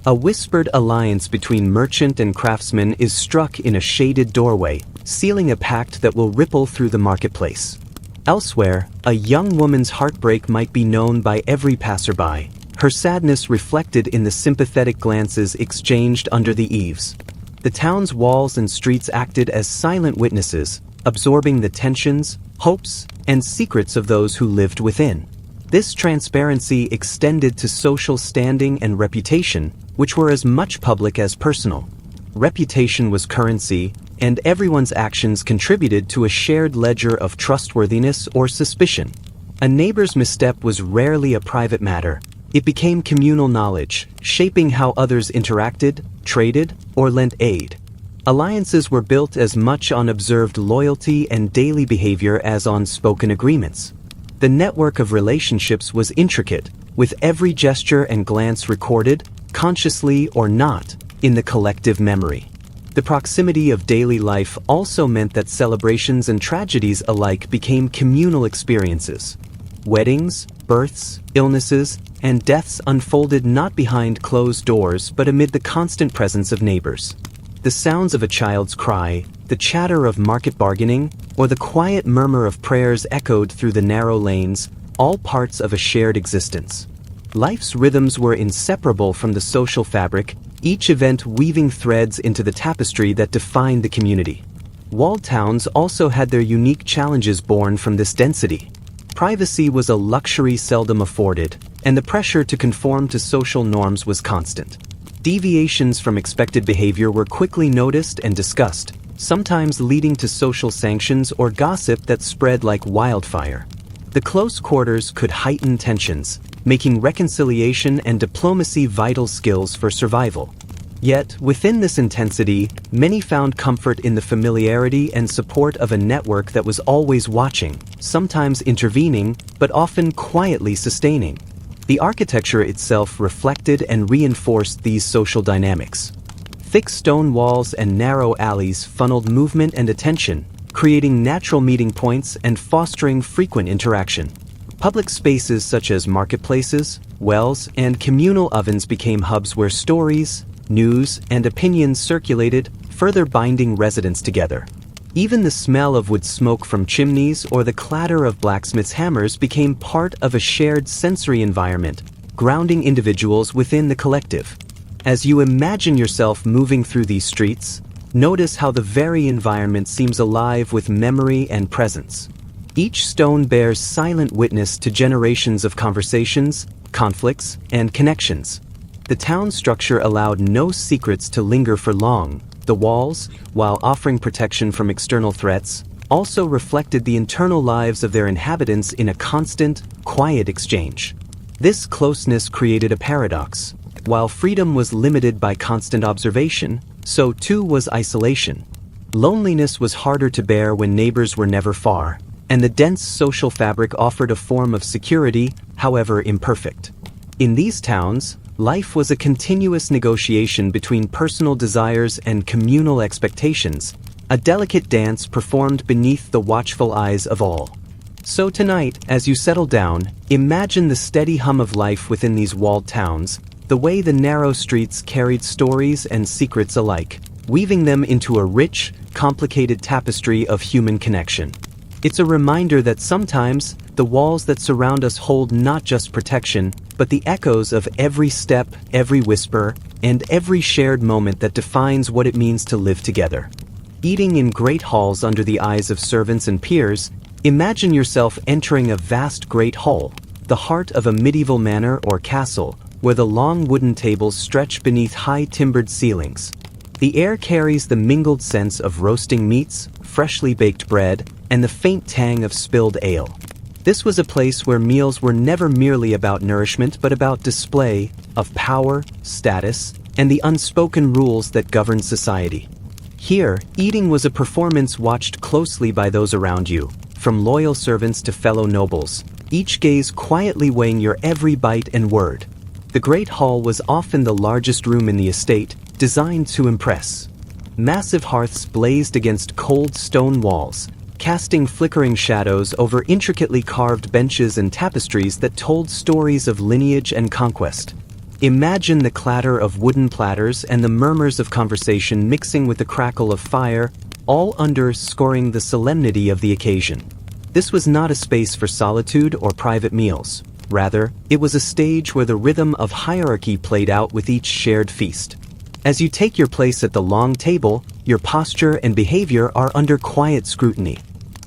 Speaker 1: A whispered alliance between merchant and craftsman is struck in a shaded doorway, sealing a pact that will ripple through the marketplace. Elsewhere, a young woman's heartbreak might be known by every passerby, her sadness reflected in the sympathetic glances exchanged under the eaves. The town's walls and streets acted as silent witnesses, absorbing the tensions, hopes, and secrets of those who lived within. This transparency extended to social standing and reputation, which were as much public as personal. Reputation was currency, and everyone's actions contributed to a shared ledger of trustworthiness or suspicion. A neighbor's misstep was rarely a private matter. It became communal knowledge, shaping how others interacted, traded, or lent aid. Alliances were built as much on observed loyalty and daily behavior as on spoken agreements. The network of relationships was intricate, with every gesture and glance recorded, consciously or not, in the collective memory. The proximity of daily life also meant that celebrations and tragedies alike became communal experiences. Weddings, births, illnesses, and deaths unfolded not behind closed doors but amid the constant presence of neighbors. The sounds of a child's cry, the chatter of market bargaining, or the quiet murmur of prayers echoed through the narrow lanes, all parts of a shared existence. Life's rhythms were inseparable from the social fabric, each event weaving threads into the tapestry that defined the community. Walled towns also had their unique challenges born from this density. Privacy was a luxury seldom afforded, and the pressure to conform to social norms was constant. Deviations from expected behavior were quickly noticed and discussed, sometimes leading to social sanctions or gossip that spread like wildfire. The close quarters could heighten tensions, making reconciliation and diplomacy vital skills for survival. Yet, within this intensity, many found comfort in the familiarity and support of a network that was always watching, sometimes intervening, but often quietly sustaining. The architecture itself reflected and reinforced these social dynamics. Thick stone walls and narrow alleys funneled movement and attention, creating natural meeting points and fostering frequent interaction. Public spaces such as marketplaces, wells, and communal ovens became hubs where stories, news, and opinions circulated, further binding residents together. Even the smell of wood smoke from chimneys or the clatter of blacksmiths' hammers became part of a shared sensory environment, grounding individuals within the collective. As you imagine yourself moving through these streets, notice how the very environment seems alive with memory and presence. Each stone bears silent witness to generations of conversations, conflicts, and connections. The town structure allowed no secrets to linger for long. The walls, while offering protection from external threats, also reflected the internal lives of their inhabitants in a constant, quiet exchange. This closeness created a paradox. While freedom was limited by constant observation, so too was isolation. Loneliness was harder to bear when neighbors were never far, and the dense social fabric offered a form of security, however imperfect. In these towns, life was a continuous negotiation between personal desires and communal expectations, a delicate dance performed beneath the watchful eyes of all. So tonight, as you settle down, imagine the steady hum of life within these walled towns, the way the narrow streets carried stories and secrets alike, weaving them into a rich, complicated tapestry of human connection. It's a reminder that sometimes, the walls that surround us hold not just protection, but the echoes of every step, every whisper, and every shared moment that defines what it means to live together. Eating in great halls under the eyes of servants and peers, imagine yourself entering a vast great hall, the heart of a medieval manor or castle, where the long wooden tables stretch beneath high-timbered ceilings. The air carries the mingled scents of roasting meats, freshly baked bread, and the faint tang of spilled ale. This was a place where meals were never merely about nourishment but about display of power, status, and the unspoken rules that govern society. Here, eating was a performance watched closely by those around you, from loyal servants to fellow nobles, each gaze quietly weighing your every bite and word. The Great Hall was often the largest room in the estate, designed to impress. Massive hearths blazed against cold stone walls, casting flickering shadows over intricately carved benches and tapestries that told stories of lineage and conquest. Imagine the clatter of wooden platters and the murmurs of conversation mixing with the crackle of fire, all underscoring the solemnity of the occasion. This was not a space for solitude or private meals. Rather, it was a stage where the rhythm of hierarchy played out with each shared feast. As you take your place at the long table, your posture and behavior are under quiet scrutiny.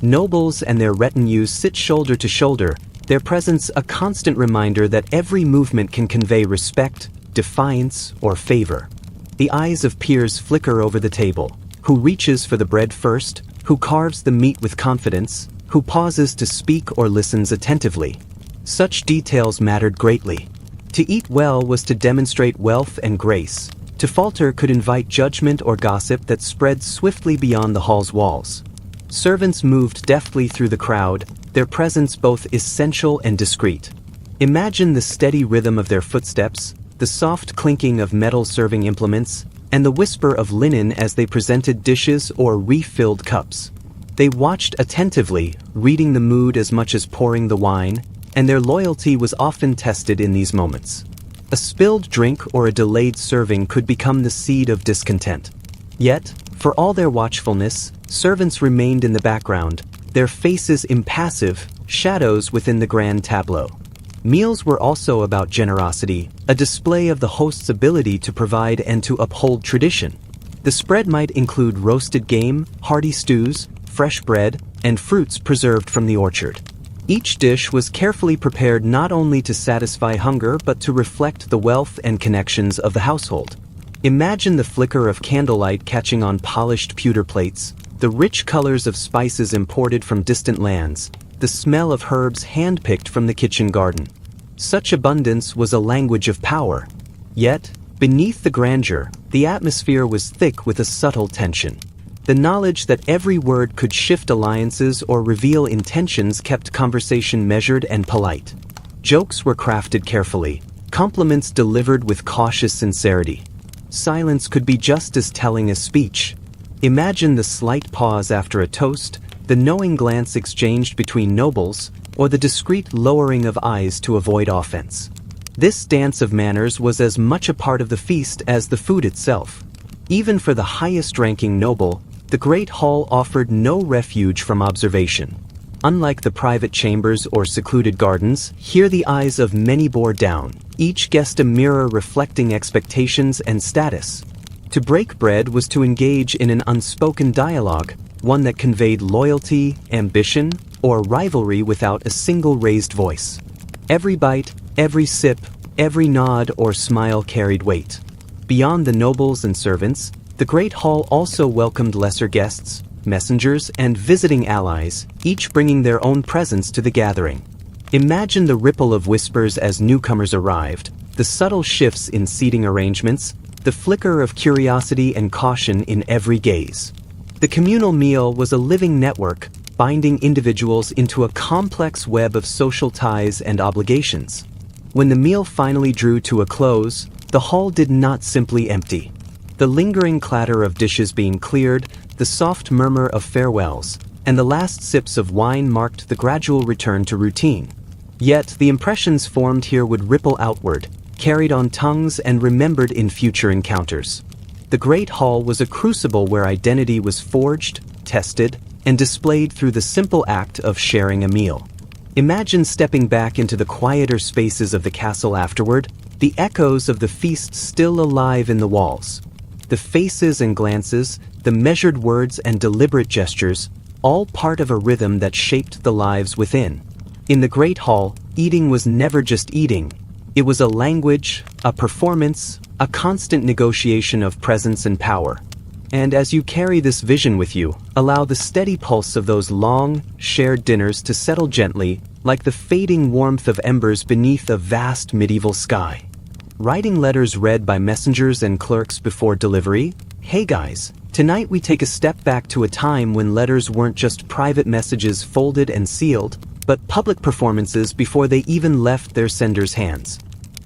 Speaker 1: Nobles and their retinues sit shoulder to shoulder, their presence a constant reminder that every movement can convey respect, defiance, or favor. The eyes of peers flicker over the table. Who reaches for the bread first? Who carves the meat with confidence? who pauses to speak or listens attentively. Such details mattered greatly. To eat well was to demonstrate wealth and grace. To falter could invite judgment or gossip that spread swiftly beyond the hall's walls. Servants moved deftly through the crowd, their presence both essential and discreet. Imagine the steady rhythm of their footsteps, the soft clinking of metal serving implements, and the whisper of linen as they presented dishes or refilled cups. They watched attentively, reading the mood as much as pouring the wine, and their loyalty was often tested in these moments. A spilled drink or a delayed serving could become the seed of discontent. Yet, for all their watchfulness, servants remained in the background, their faces impassive, shadows within the grand tableau. Meals were also about generosity, a display of the host's ability to provide and to uphold tradition. The spread might include roasted game, hearty stews, fresh bread, and fruits preserved from the orchard. Each dish was carefully prepared not only to satisfy hunger but to reflect the wealth and connections of the household. Imagine the flicker of candlelight catching on polished pewter plates, the rich colors of spices imported from distant lands, the smell of herbs hand-picked from the kitchen garden. Such abundance was a language of power. Yet, beneath the grandeur, the atmosphere was thick with a subtle tension. The knowledge that every word could shift alliances or reveal intentions kept conversation measured and polite. Jokes were crafted carefully, compliments delivered with cautious sincerity. Silence could be just as telling as speech. Imagine the slight pause after a toast, the knowing glance exchanged between nobles, or the discreet lowering of eyes to avoid offense. This dance of manners was as much a part of the feast as the food itself. Even for the highest-ranking noble, the great hall offered no refuge from observation. Unlike the private chambers or secluded gardens, here the eyes of many bore down, each guest a mirror reflecting expectations and status. To break bread was to engage in an unspoken dialogue, one that conveyed loyalty, ambition, or rivalry without a single raised voice. Every bite, every sip, every nod or smile carried weight. Beyond the nobles and servants, the Great Hall also welcomed lesser guests, messengers, and visiting allies, each bringing their own presence to the gathering. Imagine the ripple of whispers as newcomers arrived, the subtle shifts in seating arrangements, the flicker of curiosity and caution in every gaze. The communal meal was a living network, binding individuals into a complex web of social ties and obligations. When the meal finally drew to a close, the hall did not simply empty. The lingering clatter of dishes being cleared, the soft murmur of farewells, and the last sips of wine marked the gradual return to routine. Yet the impressions formed here would ripple outward, carried on tongues and remembered in future encounters. The Great Hall was a crucible where identity was forged, tested, and displayed through the simple act of sharing a meal. Imagine stepping back into the quieter spaces of the castle afterward, the echoes of the feast still alive in the walls. The faces and glances, the measured words and deliberate gestures, all part of a rhythm that shaped the lives within. In the Great Hall, eating was never just eating. It was a language, a performance, a constant negotiation of presence and power. And as you carry this vision with you, allow the steady pulse of those long, shared dinners to settle gently, like the fading warmth of embers beneath a vast medieval sky. Writing letters read by messengers and clerks before delivery? Hey guys, tonight we take a step back to a time when letters weren't just private messages folded and sealed, but public performances before they even left their sender's hands.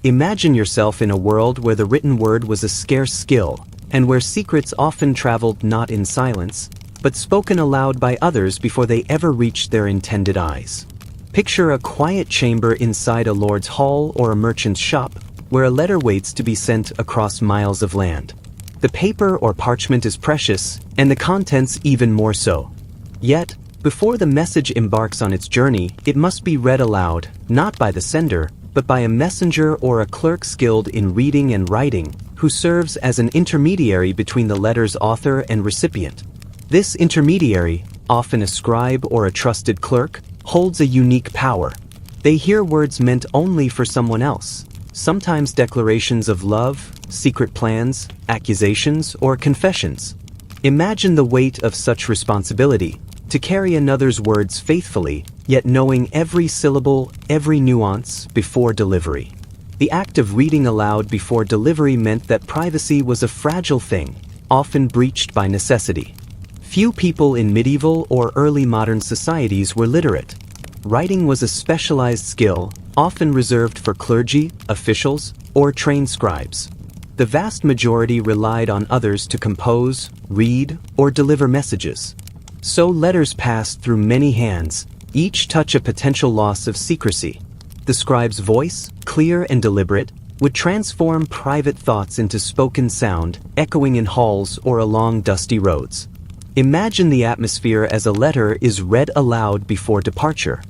Speaker 1: Imagine yourself in a world where the written word was a scarce skill, and where secrets often traveled not in silence, but spoken aloud by others before they ever reached their intended eyes. Picture a quiet chamber inside a lord's hall or a merchant's shop, where a letter waits to be sent across miles of land. The paper or parchment is precious, and the contents even more so. Yet, before the message embarks on its journey, it must be read aloud, not by the sender, but by a messenger or a clerk skilled in reading and writing, who serves as an intermediary between the letter's author and recipient. This intermediary, often a scribe or a trusted clerk, holds a unique power. They hear words meant only for someone else, sometimes declarations of love, secret plans, accusations, or confessions. Imagine the weight of such responsibility. to carry another's words faithfully, yet knowing every syllable, every nuance, before delivery. The act of reading aloud before delivery meant that privacy was a fragile thing, often breached by necessity. Few people in medieval or early modern societies were literate. Writing was a specialized skill, often reserved for clergy, officials, or trained scribes. The vast majority relied on others to compose, read, or deliver messages. So letters passed through many hands, each touch a potential loss of secrecy. The scribe's voice, clear and deliberate, would transform private thoughts into spoken sound, echoing in halls or along dusty roads. Imagine the atmosphere as a letter is read aloud before departure.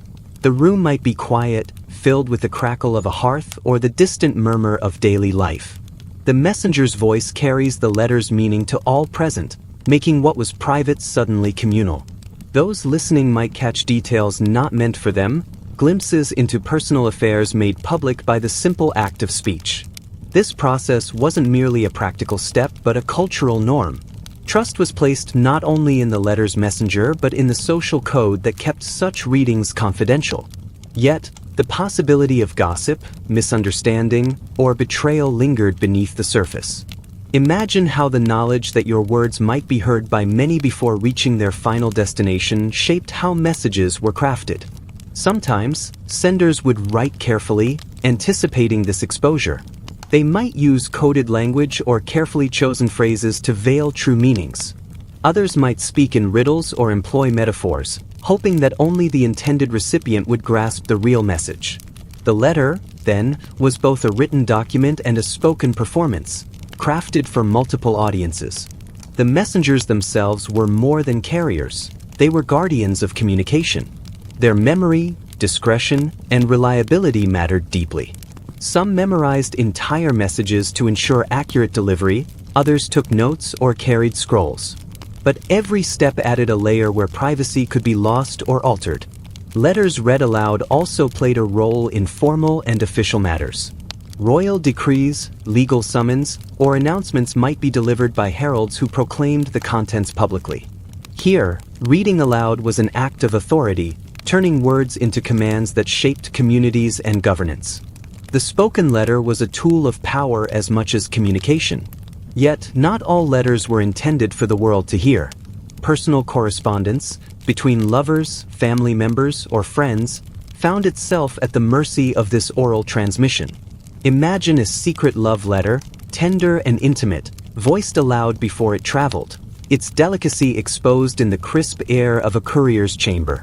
Speaker 1: The room might be quiet, filled with the crackle of a hearth or the distant murmur of daily life. The messenger's voice carries the letter's meaning to all present, making what was private suddenly communal. Those listening might catch details not meant for them, glimpses into personal affairs made public by the simple act of speech. This process wasn't merely a practical step but a cultural norm. Trust was placed not only in the letter's messenger but in the social code that kept such readings confidential. Yet, the possibility of gossip, misunderstanding, or betrayal lingered beneath the surface. Imagine how the knowledge that your words might be heard by many before reaching their final destination shaped how messages were crafted. Sometimes, senders would write carefully, anticipating this exposure. They might use coded language or carefully chosen phrases to veil true meanings. Others might speak in riddles or employ metaphors, hoping that only the intended recipient would grasp the real message. The letter, then, was both a written document and a spoken performance, crafted for multiple audiences. The messengers themselves were more than carriers. They were guardians of communication. Their memory, discretion, and reliability mattered deeply. Some memorized entire messages to ensure accurate delivery, others took notes or carried scrolls. But every step added a layer where privacy could be lost or altered. Letters read aloud also played a role in formal and official matters. Royal decrees, legal summons, or announcements might be delivered by heralds who proclaimed the contents publicly. Here, reading aloud was an act of authority, turning words into commands that shaped communities and governance. The spoken letter was a tool of power as much as communication. Yet, not all letters were intended for the world to hear. Personal correspondence, between lovers, family members, or friends, found itself at the mercy of this oral transmission. Imagine a secret love letter, tender and intimate, voiced aloud before it traveled, its delicacy exposed in the crisp air of a courier's chamber.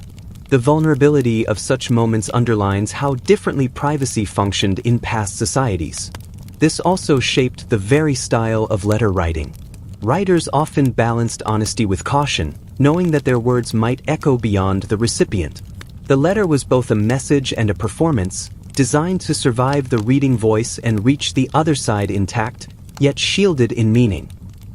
Speaker 1: The vulnerability of such moments underlines how differently privacy functioned in past societies. This also shaped the very style of letter writing. Writers often balanced honesty with caution, knowing that their words might echo beyond the recipient. The letter was both a message and a performance, designed to survive the reading voice and reach the other side intact, yet shielded in meaning.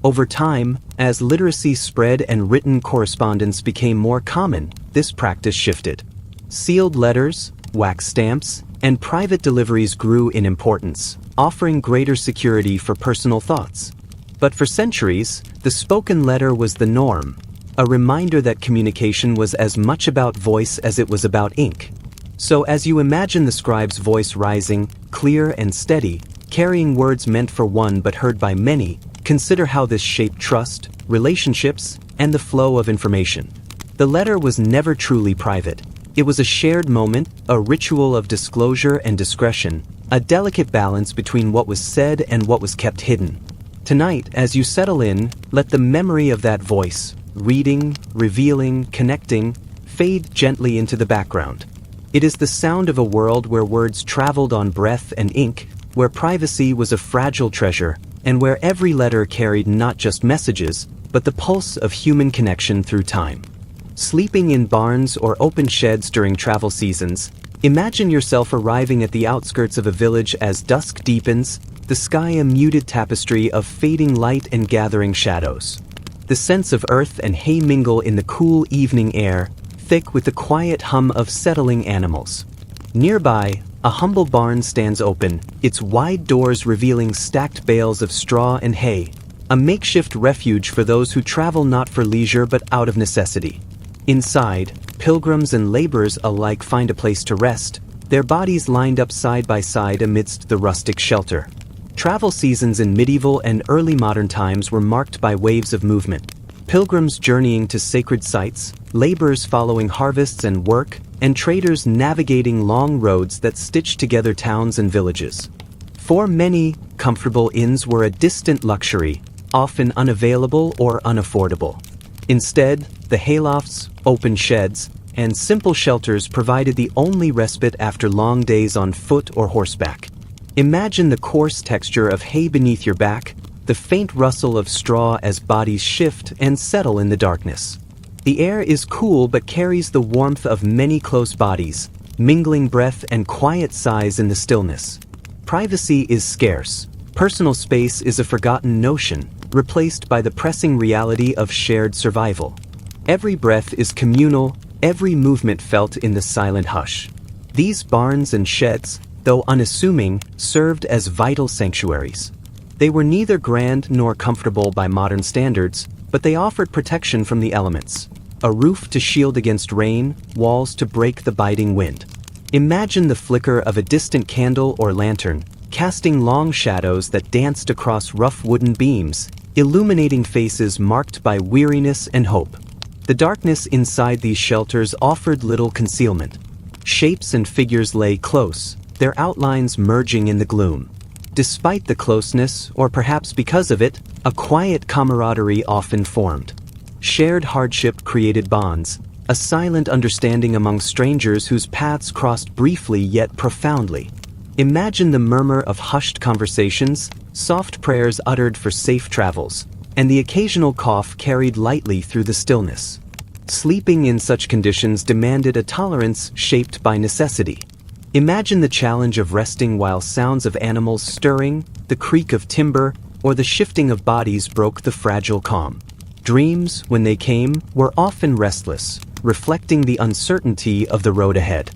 Speaker 1: Over time, as literacy spread and written correspondence became more common, this practice shifted. Sealed letters, wax stamps, and private deliveries grew in importance, offering greater security for personal thoughts. But for centuries, the spoken letter was the norm, a reminder that communication was as much about voice as it was about ink. So as you imagine the scribe's voice rising, clear and steady, carrying words meant for one but heard by many, consider how this shaped trust, relationships, and the flow of information. The letter was never truly private. It was a shared moment, a ritual of disclosure and discretion, a delicate balance between what was said and what was kept hidden. Tonight, as you settle in, let the memory of that voice, reading, revealing, connecting, fade gently into the background. It is the sound of a world where words traveled on breath and ink, where privacy was a fragile treasure, and where every letter carried not just messages, but the pulse of human connection through time. Sleeping in barns or open sheds during travel seasons, imagine yourself arriving at the outskirts of a village as dusk deepens, the sky a muted tapestry of fading light and gathering shadows. The scents of earth and hay mingle in the cool evening air, thick with the quiet hum of settling animals. Nearby, a humble barn stands open, its wide doors revealing stacked bales of straw and hay, a makeshift refuge for those who travel not for leisure but out of necessity. Inside, pilgrims and laborers alike find a place to rest, their bodies lined up side by side amidst the rustic shelter. Travel seasons in medieval and early modern times were marked by waves of movement. Pilgrims journeying to sacred sites, laborers following harvests and work, and traders navigating long roads that stitched together towns and villages. For many, comfortable inns were a distant luxury, often unavailable or unaffordable. Instead, the haylofts, open sheds, and simple shelters provided the only respite after long days on foot or horseback. Imagine the coarse texture of hay beneath your back, the faint rustle of straw as bodies shift and settle in the darkness. The air is cool but carries the warmth of many close bodies, mingling breath and quiet sighs in the stillness. Privacy is scarce. Personal space is a forgotten notion, replaced by the pressing reality of shared survival. Every breath is communal, every movement felt in the silent hush. These barns and sheds, though unassuming, served as vital sanctuaries. They were neither grand nor comfortable by modern standards, but they offered protection from the elements. A roof to shield against rain, walls to break the biting wind. Imagine the flicker of a distant candle or lantern, casting long shadows that danced across rough wooden beams, illuminating faces marked by weariness and hope. The darkness inside these shelters offered little concealment. Shapes and figures lay close, their outlines merging in the gloom. Despite the closeness, or perhaps because of it, a quiet camaraderie often formed. Shared hardship created bonds, a silent understanding among strangers whose paths crossed briefly yet profoundly. Imagine the murmur of hushed conversations, soft prayers uttered for safe travels, and the occasional cough carried lightly through the stillness. Sleeping in such conditions demanded a tolerance shaped by necessity. Imagine the challenge of resting while sounds of animals stirring, the creak of timber, or the shifting of bodies broke the fragile calm. Dreams, when they came, were often restless, reflecting the uncertainty of the road ahead.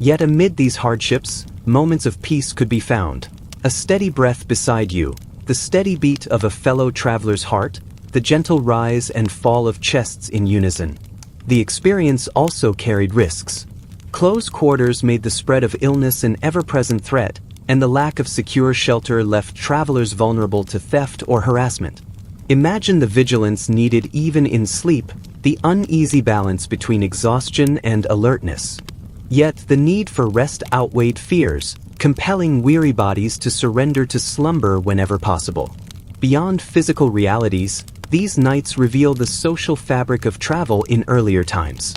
Speaker 1: Yet amid these hardships, moments of peace could be found. A steady breath beside you, the steady beat of a fellow traveler's heart, the gentle rise and fall of chests in unison. The experience also carried risks. Close quarters made the spread of illness an ever-present threat, and the lack of secure shelter left travelers vulnerable to theft or harassment. Imagine the vigilance needed even in sleep, the uneasy balance between exhaustion and alertness. Yet the need for rest outweighed fears, compelling weary bodies to surrender to slumber whenever possible. Beyond physical realities, these nights reveal the social fabric of travel in earlier times.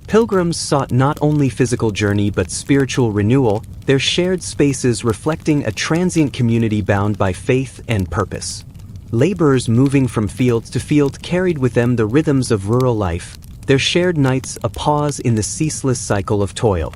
Speaker 1: Pilgrims sought not only physical journey but spiritual renewal, their shared spaces reflecting a transient community bound by faith and purpose. Laborers moving from field to field carried with them the rhythms of rural life, their shared nights a pause in the ceaseless cycle of toil.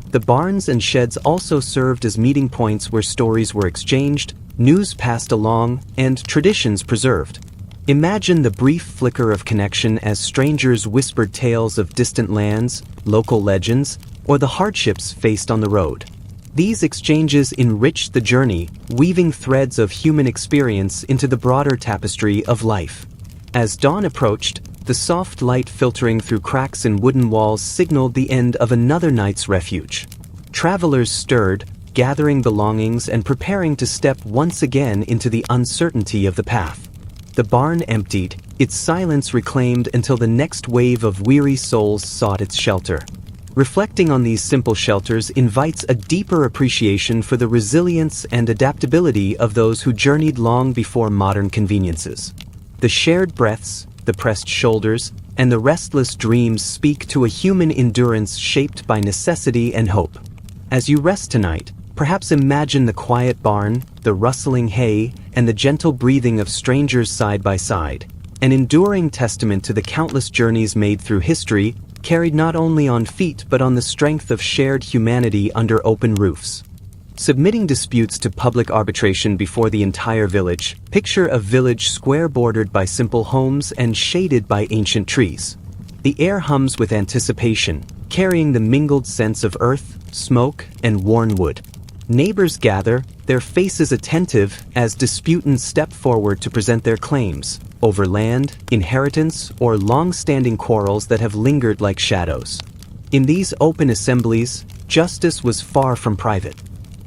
Speaker 1: The barns and sheds also served as meeting points where stories were exchanged, news passed along, and traditions preserved. Imagine the brief flicker of connection as strangers whispered tales of distant lands, local legends, or the hardships faced on the road. These exchanges enriched the journey, weaving threads of human experience into the broader tapestry of life. As dawn approached, the soft light filtering through cracks in wooden walls signaled the end of another night's refuge. Travelers stirred, gathering belongings and preparing to step once again into the uncertainty of the path. The barn emptied, its silence reclaimed until the next wave of weary souls sought its shelter. Reflecting on these simple shelters invites a deeper appreciation for the resilience and adaptability of those who journeyed long before modern conveniences. The shared breaths, the pressed shoulders, and the restless dreams speak to a human endurance shaped by necessity and hope. As you rest tonight, perhaps imagine the quiet barn, the rustling hay, and the gentle breathing of strangers side by side, an enduring testament to the countless journeys made through history, carried not only on feet but on the strength of shared humanity under open roofs. Submitting disputes to public arbitration before the entire village, picture a village square bordered by simple homes and shaded by ancient trees. The air hums with anticipation, carrying the mingled scents of earth, smoke, and worn wood. Neighbors gather, their faces attentive as disputants step forward to present their claims over land, inheritance, or long-standing quarrels that have lingered like shadows. In these open assemblies, justice was far from private.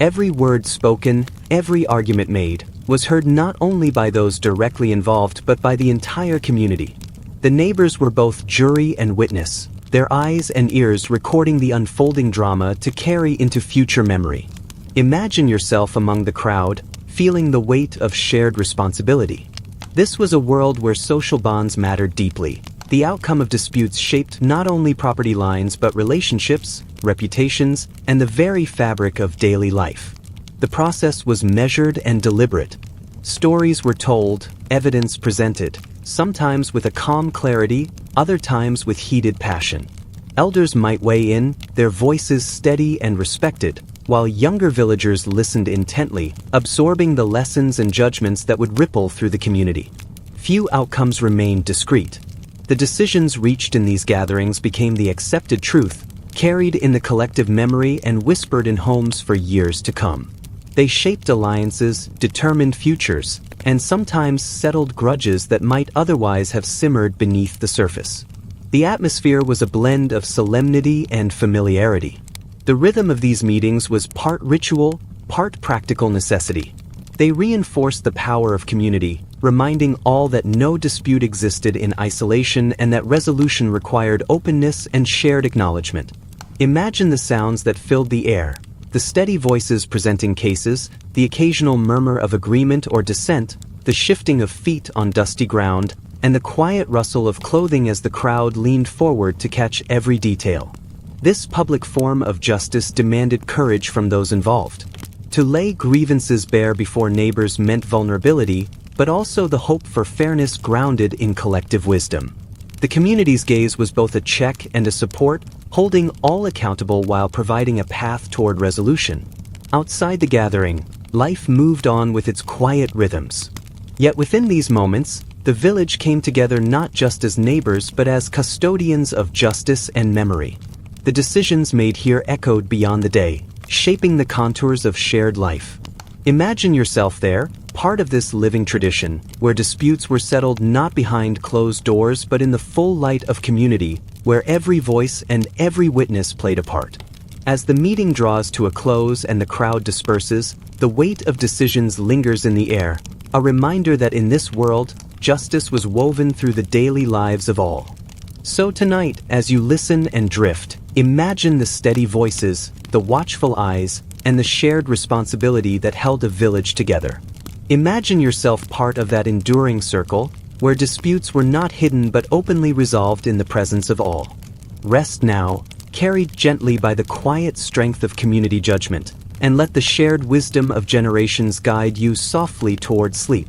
Speaker 1: Every word spoken, every argument made, was heard not only by those directly involved but by the entire community. The neighbors were both jury and witness, their eyes and ears recording the unfolding drama to carry into future memory. Imagine yourself among the crowd, feeling the weight of shared responsibility. This was a world where social bonds mattered deeply. The outcome of disputes shaped not only property lines but relationships, reputations, and the very fabric of daily life. The process was measured and deliberate. Stories were told, evidence presented, sometimes with a calm clarity, other times with heated passion. Elders might weigh in, their voices steady and respected, while younger villagers listened intently, absorbing the lessons and judgments that would ripple through the community. Few outcomes remained discreet. The decisions reached in these gatherings became the accepted truth, carried in the collective memory and whispered in homes for years to come. They shaped alliances, determined futures, and sometimes settled grudges that might otherwise have simmered beneath the surface. The atmosphere was a blend of solemnity and familiarity. The rhythm of these meetings was part ritual, part practical necessity. They reinforced the power of community, reminding all that no dispute existed in isolation and that resolution required openness and shared acknowledgement. Imagine the sounds that filled the air, the steady voices presenting cases, the occasional murmur of agreement or dissent, the shifting of feet on dusty ground, and the quiet rustle of clothing as the crowd leaned forward to catch every detail. This public form of justice demanded courage from those involved. To lay grievances bare before neighbors meant vulnerability, but also the hope for fairness grounded in collective wisdom. The community's gaze was both a check and a support, holding all accountable while providing a path toward resolution. Outside the gathering, life moved on with its quiet rhythms. Yet within these moments, the village came together not just as neighbors but as custodians of justice and memory. The decisions made here echoed beyond the day, shaping the contours of shared life. Imagine yourself there, part of this living tradition, where disputes were settled not behind closed doors but in the full light of community, where every voice and every witness played a part. As the meeting draws to a close and the crowd disperses, the weight of decisions lingers in the air, a reminder that in this world, justice was woven through the daily lives of all. So tonight, as you listen and drift, imagine the steady voices, the watchful eyes, and the shared responsibility that held a village together. Imagine yourself part of that enduring circle, where disputes were not hidden but openly resolved in the presence of all. Rest now, carried gently by the quiet strength of community judgment, and let the shared wisdom of generations guide you softly toward sleep.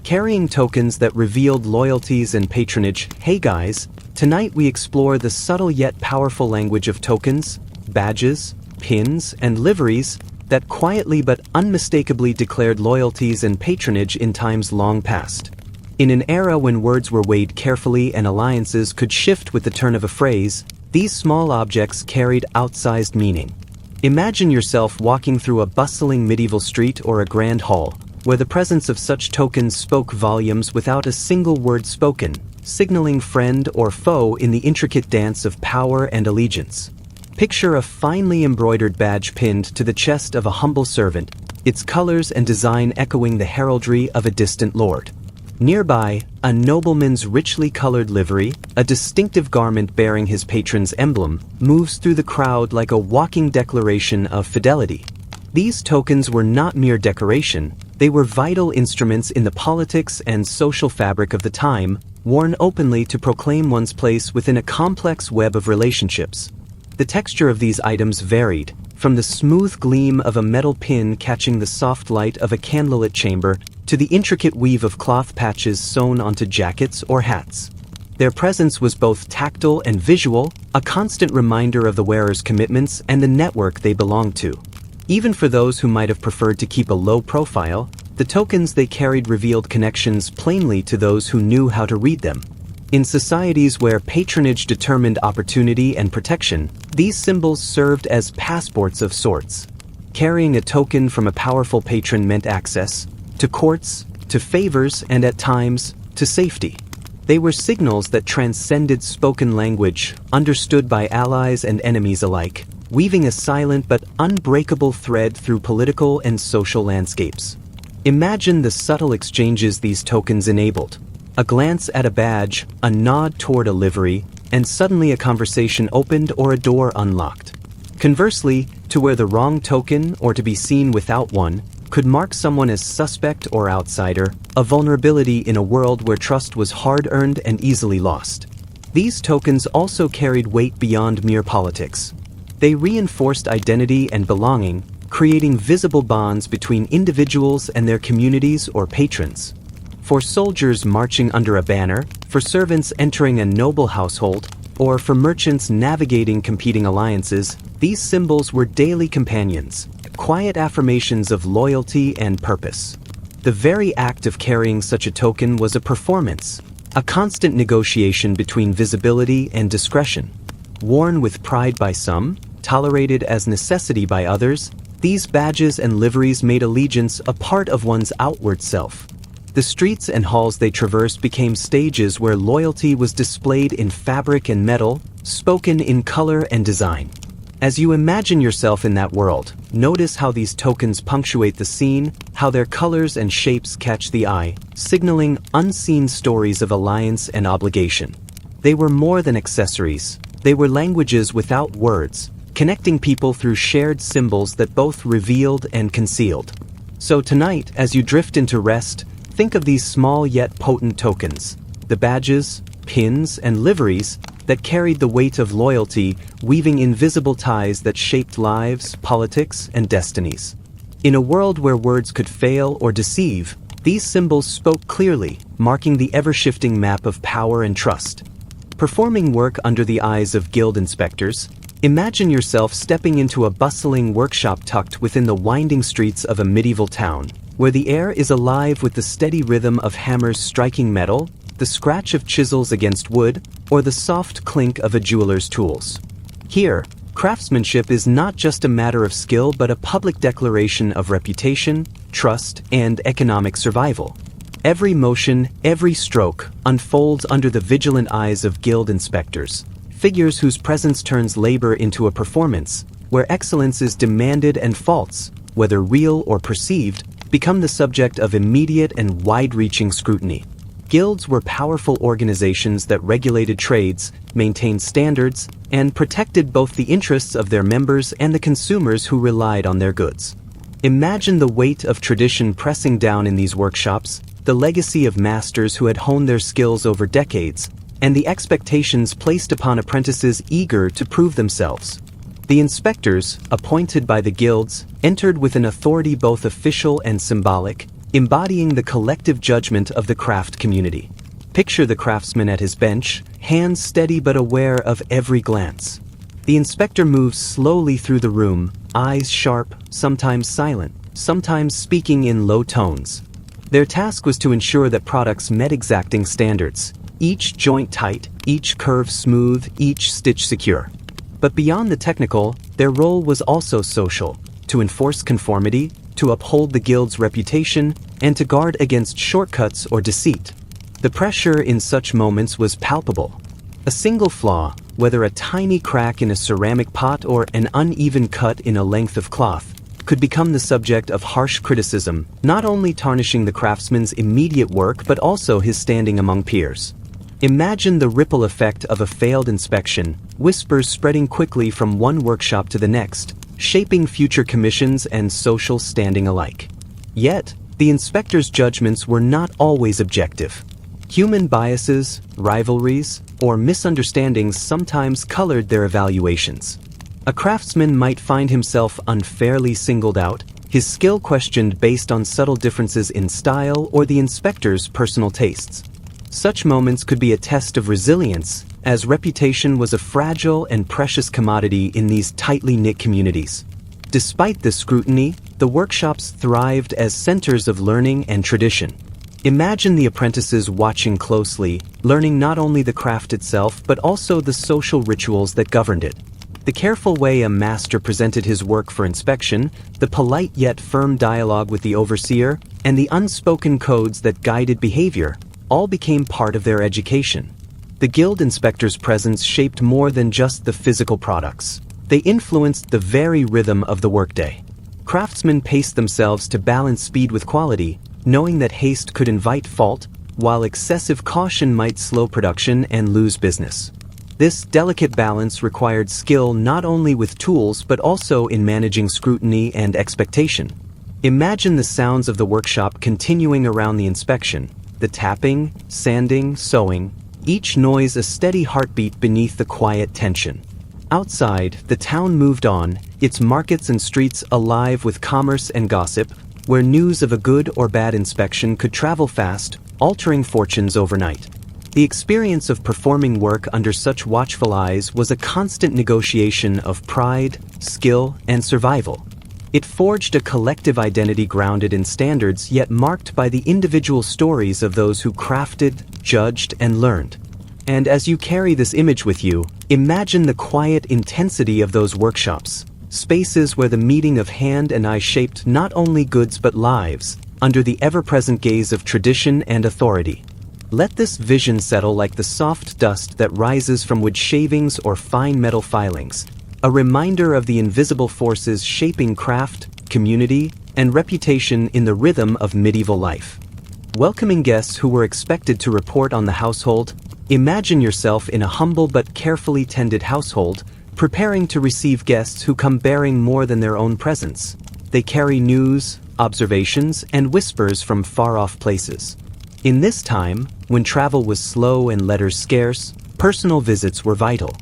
Speaker 1: Carrying tokens that revealed loyalties and patronage, hey guys, tonight we explore the subtle yet powerful language of tokens, badges, pins, and liveries that quietly but unmistakably declared loyalties and patronage in times long past. In an era when words were weighed carefully and alliances could shift with the turn of a phrase, these small objects carried outsized meaning. Imagine yourself walking through a bustling medieval street or a grand hall, where the presence of such tokens spoke volumes without a single word spoken, signaling friend or foe in the intricate dance of power and allegiance. Picture a finely embroidered badge pinned to the chest of a humble servant, its colors and design echoing the heraldry of a distant lord. Nearby, a nobleman's richly colored livery, a distinctive garment bearing his patron's emblem, moves through the crowd like a walking declaration of fidelity. These tokens were not mere decoration, they were vital instruments in the politics and social fabric of the time, worn openly to proclaim one's place within a complex web of relationships. The texture of these items varied, from the smooth gleam of a metal pin catching the soft light of a candlelit chamber to the intricate weave of cloth patches sewn onto jackets or hats. Their presence was both tactile and visual, a constant reminder of the wearer's commitments and the network they belonged to. Even for those who might have preferred to keep a low profile, the tokens they carried revealed connections plainly to those who knew how to read them. In societies where patronage determined opportunity and protection, these symbols served as passports of sorts. Carrying a token from a powerful patron meant access to courts, to favors, and at times, to safety. They were signals that transcended spoken language, understood by allies and enemies alike, weaving a silent but unbreakable thread through political and social landscapes. Imagine the subtle exchanges these tokens enabled. A glance at a badge, a nod toward a livery, and suddenly a conversation opened or a door unlocked. Conversely, to wear the wrong token or to be seen without one could mark someone as suspect or outsider, a vulnerability in a world where trust was hard-earned and easily lost. These tokens also carried weight beyond mere politics. They reinforced identity and belonging, creating visible bonds between individuals and their communities or patrons. For soldiers marching under a banner, for servants entering a noble household, or for merchants navigating competing alliances, these symbols were daily companions, quiet affirmations of loyalty and purpose. The very act of carrying such a token was a performance, a constant negotiation between visibility and discretion. Worn with pride by some, tolerated as necessity by others, these badges and liveries made allegiance a part of one's outward self. The streets and halls they traversed became stages where loyalty was displayed in fabric and metal, spoken in color and design. As you imagine yourself in that world, notice how these tokens punctuate the scene, how their colors and shapes catch the eye, signaling unseen stories of alliance and obligation. They were more than accessories. They were languages without words, connecting people through shared symbols that both revealed and concealed. So tonight, as you drift into rest, think of these small yet potent tokens, the badges, pins, and liveries that carried the weight of loyalty, weaving invisible ties that shaped lives, politics, and destinies. In a world where words could fail or deceive, these symbols spoke clearly, marking the ever-shifting map of power and trust. Performing work under the eyes of guild inspectors, imagine yourself stepping into a bustling workshop tucked within the winding streets of a medieval town, where the air is alive with the steady rhythm of hammers striking metal, the scratch of chisels against wood, or the soft clink of a jeweler's tools. Here, craftsmanship is not just a matter of skill but a public declaration of reputation, trust, and economic survival. Every motion, every stroke, unfolds under the vigilant eyes of guild inspectors, figures whose presence turns labor into a performance, where excellence is demanded and faults, whether real or perceived, become the subject of immediate and wide-reaching scrutiny. Guilds were powerful organizations that regulated trades, maintained standards, and protected both the interests of their members and the consumers who relied on their goods. Imagine the weight of tradition pressing down in these workshops, the legacy of masters who had honed their skills over decades, and the expectations placed upon apprentices eager to prove themselves. The inspectors, appointed by the guilds, entered with an authority both official and symbolic, embodying the collective judgment of the craft community. Picture the craftsman at his bench, hands steady but aware of every glance. The inspector moves slowly through the room, eyes sharp, sometimes silent, sometimes speaking in low tones. Their task was to ensure that products met exacting standards, each joint tight, each curve smooth, each stitch secure. But beyond the technical, their role was also social, to enforce conformity, to uphold the guild's reputation, and to guard against shortcuts or deceit. The pressure in such moments was palpable. A single flaw, whether a tiny crack in a ceramic pot or an uneven cut in a length of cloth, could become the subject of harsh criticism, not only tarnishing the craftsman's immediate work but also his standing among peers. Imagine the ripple effect of a failed inspection, whispers spreading quickly from one workshop to the next, shaping future commissions and social standing alike. Yet, the inspectors' judgments were not always objective. Human biases, rivalries, or misunderstandings sometimes colored their evaluations. A craftsman might find himself unfairly singled out, his skill questioned based on subtle differences in style or the inspector's personal tastes. Such moments could be a test of resilience, as reputation was a fragile and precious commodity in these tightly knit communities. Despite this scrutiny, the workshops thrived as centers of learning and tradition. Imagine the apprentices watching closely, learning not only the craft itself but also the social rituals that governed it. The careful way a master presented his work for inspection, the polite yet firm dialogue with the overseer, and the unspoken codes that guided behavior, all became part of their education. The guild inspector's presence shaped more than just the physical products. They influenced the very rhythm of the workday. Craftsmen paced themselves to balance speed with quality, knowing that haste could invite fault, while excessive caution might slow production and lose business. This delicate balance required skill not only with tools but also in managing scrutiny and expectation. Imagine the sounds of the workshop continuing around the inspection, the tapping, sanding, sewing, each noise a steady heartbeat beneath the quiet tension. Outside, the town moved on, its markets and streets alive with commerce and gossip, where news of a good or bad inspection could travel fast, altering fortunes overnight. The experience of performing work under such watchful eyes was a constant negotiation of pride, skill, and survival. It forged a collective identity grounded in standards yet marked by the individual stories of those who crafted, judged, and learned. And as you carry this image with you, imagine the quiet intensity of those workshops, spaces where the meeting of hand and eye shaped not only goods but lives, under the ever-present gaze of tradition and authority. Let this vision settle like the soft dust that rises from wood shavings or fine metal filings, a reminder of the invisible forces shaping craft, community, and reputation in the rhythm of medieval life. Welcoming guests who were expected to report on the household, imagine yourself in a humble but carefully tended household, preparing to receive guests who come bearing more than their own presence. They carry news, observations, and whispers from far-off places. In this time, when travel was slow and letters scarce, personal visits were vital.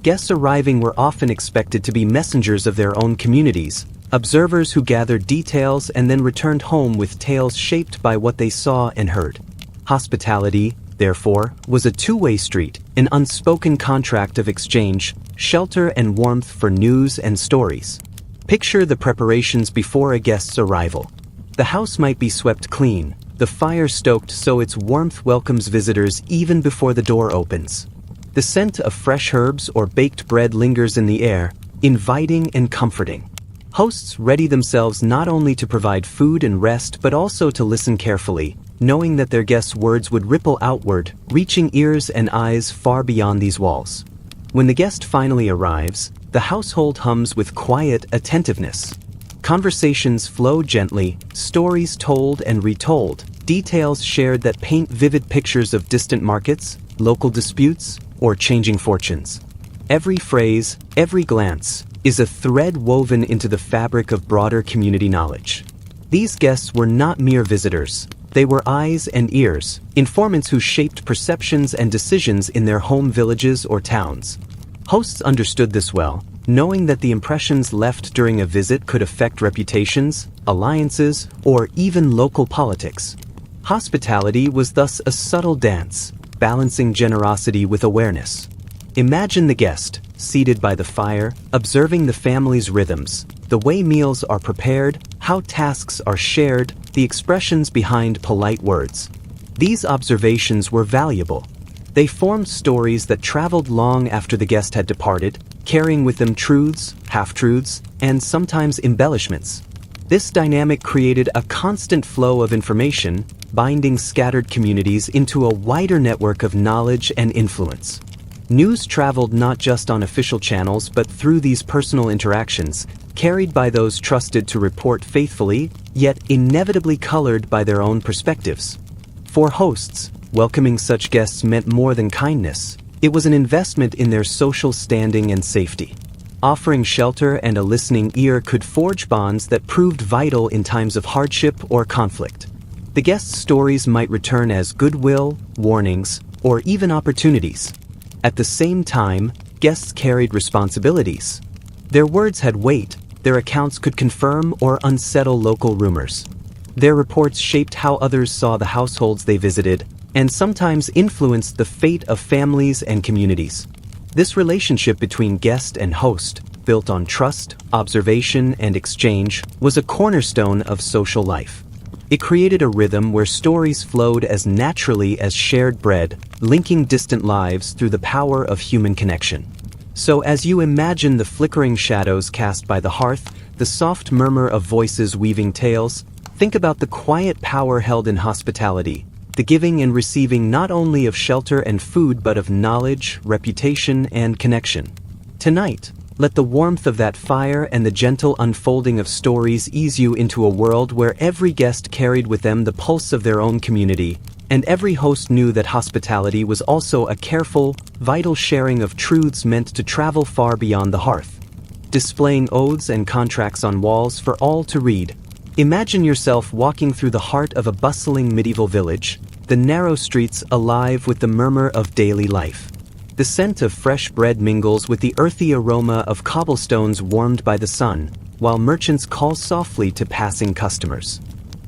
Speaker 1: Guests arriving were often expected to be messengers of their own communities, observers who gathered details and then returned home with tales shaped by what they saw and heard. Hospitality, therefore, was a two-way street, an unspoken contract of exchange, shelter and warmth for news and stories. Picture the preparations before a guest's arrival. The house might be swept clean, the fire stoked so its warmth welcomes visitors even before the door opens. The scent of fresh herbs or baked bread lingers in the air, inviting and comforting. Hosts ready themselves not only to provide food and rest but also to listen carefully, knowing that their guests' words would ripple outward, reaching ears and eyes far beyond these walls. When the guest finally arrives, the household hums with quiet attentiveness. Conversations flow gently, stories told and retold, details shared that paint vivid pictures of distant markets, local disputes, or changing fortunes. Every phrase, every glance, is a thread woven into the fabric of broader community knowledge. These guests were not mere visitors. They were eyes and ears, informants who shaped perceptions and decisions in their home villages or towns. Hosts understood this well, knowing that the impressions left during a visit could affect reputations, alliances, or even local politics. Hospitality was thus a subtle dance, balancing generosity with awareness. Imagine the guest, seated by the fire, observing the family's rhythms, the way meals are prepared, how tasks are shared, the expressions behind polite words. These observations were valuable. They formed stories that traveled long after the guest had departed, carrying with them truths, half-truths, and sometimes embellishments. This dynamic created a constant flow of information, binding scattered communities into a wider network of knowledge and influence. News traveled not just on official channels but through these personal interactions, carried by those trusted to report faithfully, yet inevitably colored by their own perspectives. For hosts, welcoming such guests meant more than kindness. It was an investment in their social standing and safety. Offering shelter and a listening ear could forge bonds that proved vital in times of hardship or conflict. The guests' stories might return as goodwill, warnings, or even opportunities. At the same time, guests carried responsibilities. Their words had weight, their accounts could confirm or unsettle local rumors. Their reports shaped how others saw the households they visited, and sometimes influenced the fate of families and communities. This relationship between guest and host, built on trust, observation, and exchange, was a cornerstone of social life. It created a rhythm where stories flowed as naturally as shared bread, linking distant lives through the power of human connection. So as you imagine the flickering shadows cast by the hearth, the soft murmur of voices weaving tales, think about the quiet power held in hospitality, the giving and receiving not only of shelter and food but of knowledge, reputation, and connection. Tonight, let the warmth of that fire and the gentle unfolding of stories ease you into a world where every guest carried with them the pulse of their own community, and every host knew that hospitality was also a careful, vital sharing of truths meant to travel far beyond the hearth. Displaying oaths and contracts on walls for all to read, imagine yourself walking through the heart of a bustling medieval village, the narrow streets alive with the murmur of daily life. The scent of fresh bread mingles with the earthy aroma of cobblestones warmed by the sun, while merchants call softly to passing customers.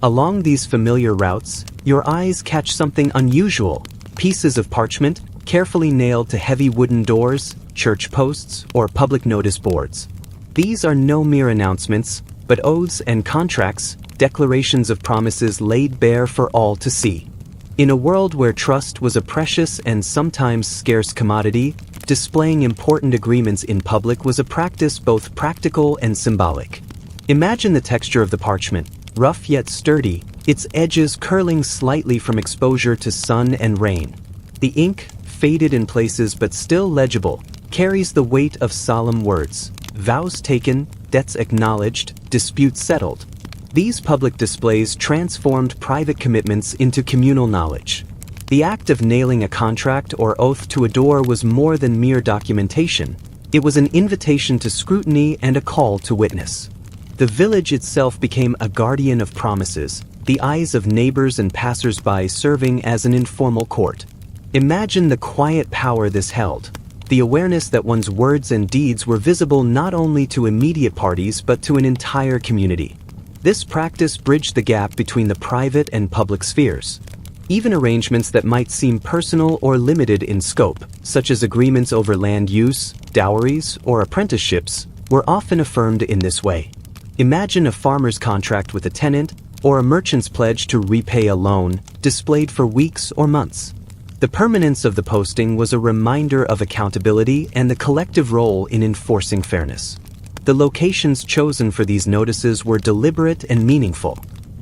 Speaker 1: Along these familiar routes, your eyes catch something unusual: pieces of parchment, carefully nailed to heavy wooden doors, church posts, or public notice boards. These are no mere announcements, but oaths and contracts, declarations of promises laid bare for all to see. In a world where trust was a precious and sometimes scarce commodity, displaying important agreements in public was a practice both practical and symbolic. Imagine the texture of the parchment, rough yet sturdy, its edges curling slightly from exposure to sun and rain. The ink, faded in places but still legible, carries the weight of solemn words: vows taken, debts acknowledged, disputes settled. These public displays transformed private commitments into communal knowledge. The act of nailing a contract or oath to a door was more than mere documentation. It was an invitation to scrutiny and a call to witness. The village itself became a guardian of promises, the eyes of neighbors and passers-by serving as an informal court. Imagine the quiet power this held, the awareness that one's words and deeds were visible not only to immediate parties but to an entire community. This practice bridged the gap between the private and public spheres. Even arrangements that might seem personal or limited in scope, such as agreements over land use, dowries, or apprenticeships, were often affirmed in this way. Imagine a farmer's contract with a tenant, or a merchant's pledge to repay a loan, displayed for weeks or months. The permanence of the posting was a reminder of accountability and the collective role in enforcing fairness. The locations chosen for these notices were deliberate and meaningful.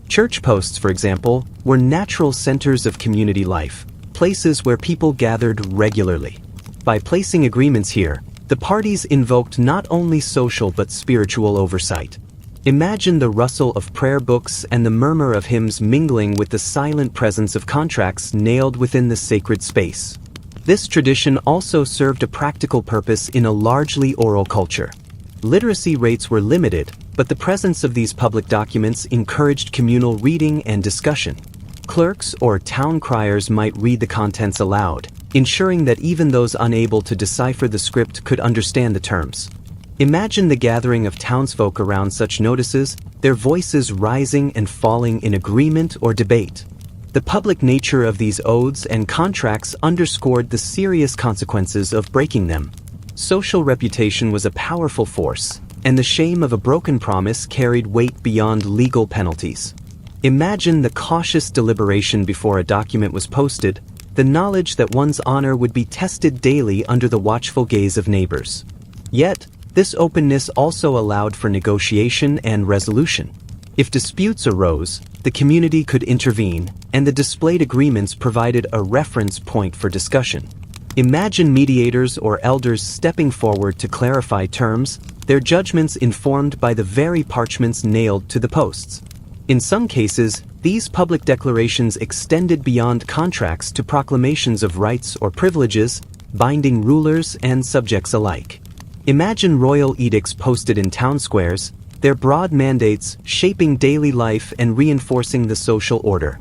Speaker 1: Church posts, for example, were natural centers of community life, places where people gathered regularly. By placing agreements here, the parties invoked not only social but spiritual oversight. Imagine the rustle of prayer books and the murmur of hymns mingling with the silent presence of contracts nailed within the sacred space. This tradition also served a practical purpose in a largely oral culture. Literacy rates were limited, but the presence of these public documents encouraged communal reading and discussion. Clerks or town criers might read the contents aloud, ensuring that even those unable to decipher the script could understand the terms. Imagine the gathering of townsfolk around such notices, their voices rising and falling in agreement or debate. The public nature of these oaths and contracts underscored the serious consequences of breaking them. Social reputation was a powerful force, and the shame of a broken promise carried weight beyond legal penalties. Imagine the cautious deliberation before a document was posted, the knowledge that one's honor would be tested daily under the watchful gaze of neighbors. Yet, this openness also allowed for negotiation and resolution. If disputes arose, the community could intervene, and the displayed agreements provided a reference point for discussion. Imagine mediators or elders stepping forward to clarify terms, their judgments informed by the very parchments nailed to the posts. In some cases, these public declarations extended beyond contracts to proclamations of rights or privileges, binding rulers and subjects alike. Imagine royal edicts posted in town squares, their broad mandates shaping daily life and reinforcing the social order.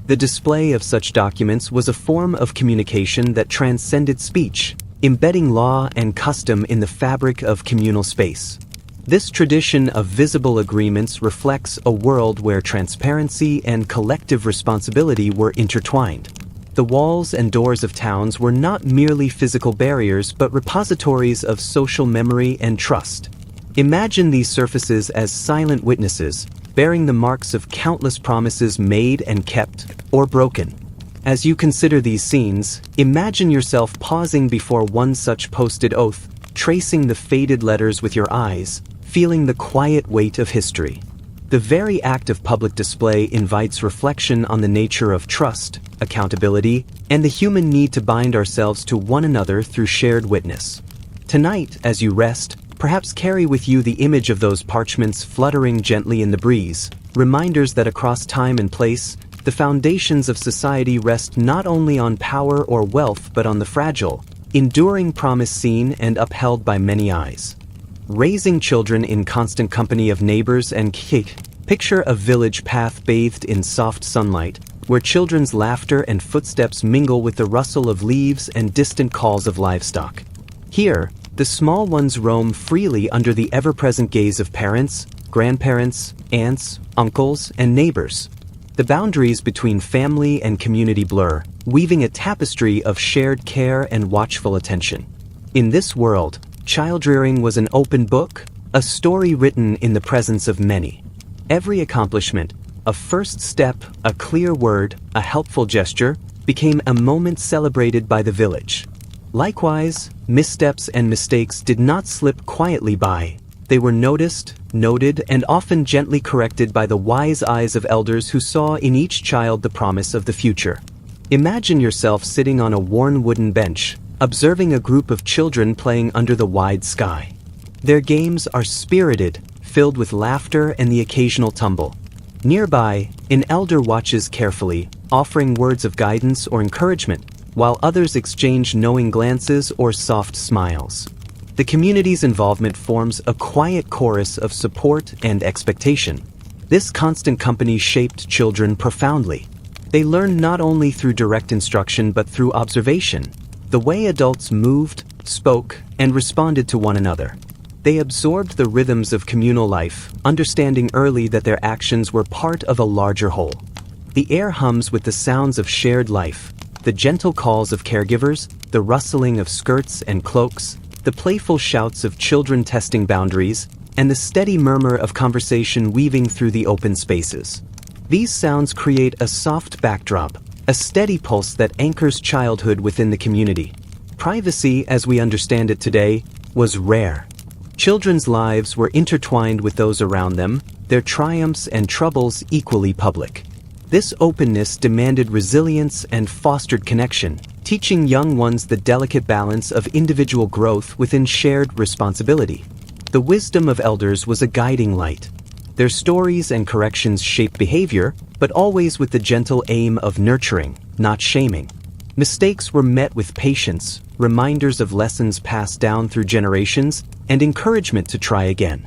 Speaker 1: The display of such documents was a form of communication that transcended speech, embedding law and custom in the fabric of communal space. This tradition of visible agreements reflects a world where transparency and collective responsibility were intertwined. The walls and doors of towns were not merely physical barriers but repositories of social memory and trust. Imagine these surfaces as silent witnesses, bearing the marks of countless promises made and kept, or broken. As you consider these scenes, imagine yourself pausing before one such posted oath, tracing the faded letters with your eyes, feeling the quiet weight of history. The very act of public display invites reflection on the nature of trust, accountability, and the human need to bind ourselves to one another through shared witness. Tonight, as you rest, perhaps carry with you the image of those parchments fluttering gently in the breeze, reminders that across time and place, the foundations of society rest not only on power or wealth but on the fragile, enduring promise seen and upheld by many eyes. Raising children in constant company of neighbors and kids. Picture a village path bathed in soft sunlight, where children's laughter and footsteps mingle with the rustle of leaves and distant calls of livestock. Here, the small ones roam freely under the ever-present gaze of parents, grandparents, aunts, uncles, and neighbors. The boundaries between family and community blur, weaving a tapestry of shared care and watchful attention. In this world, child-rearing was an open book, a story written in the presence of many. Every accomplishment, a first step, a clear word, a helpful gesture, became a moment celebrated by the village. Likewise, missteps and mistakes did not slip quietly by. They were noticed, noted, and often gently corrected by the wise eyes of elders who saw in each child the promise of the future. Imagine yourself sitting on a worn wooden bench, observing a group of children playing under the wide sky. Their games are spirited, filled with laughter and the occasional tumble. Nearby, an elder watches carefully, offering words of guidance or encouragement, while others exchange knowing glances or soft smiles. The community's involvement forms a quiet chorus of support and expectation. This constant company shaped children profoundly. They learned not only through direct instruction but through observation, the way adults moved, spoke, and responded to one another. They absorbed the rhythms of communal life, understanding early that their actions were part of a larger whole. The air hums with the sounds of shared life, the gentle calls of caregivers, the rustling of skirts and cloaks, the playful shouts of children testing boundaries, and the steady murmur of conversation weaving through the open spaces. These sounds create a soft backdrop, a steady pulse that anchors childhood within the community. Privacy, as we understand it today, was rare. Children's lives were intertwined with those around them, their triumphs and troubles equally public. This openness demanded resilience and fostered connection, teaching young ones the delicate balance of individual growth within shared responsibility. The wisdom of elders was a guiding light. Their stories and corrections shaped behavior, but always with the gentle aim of nurturing, not shaming. Mistakes were met with patience, reminders of lessons passed down through generations, and encouragement to try again.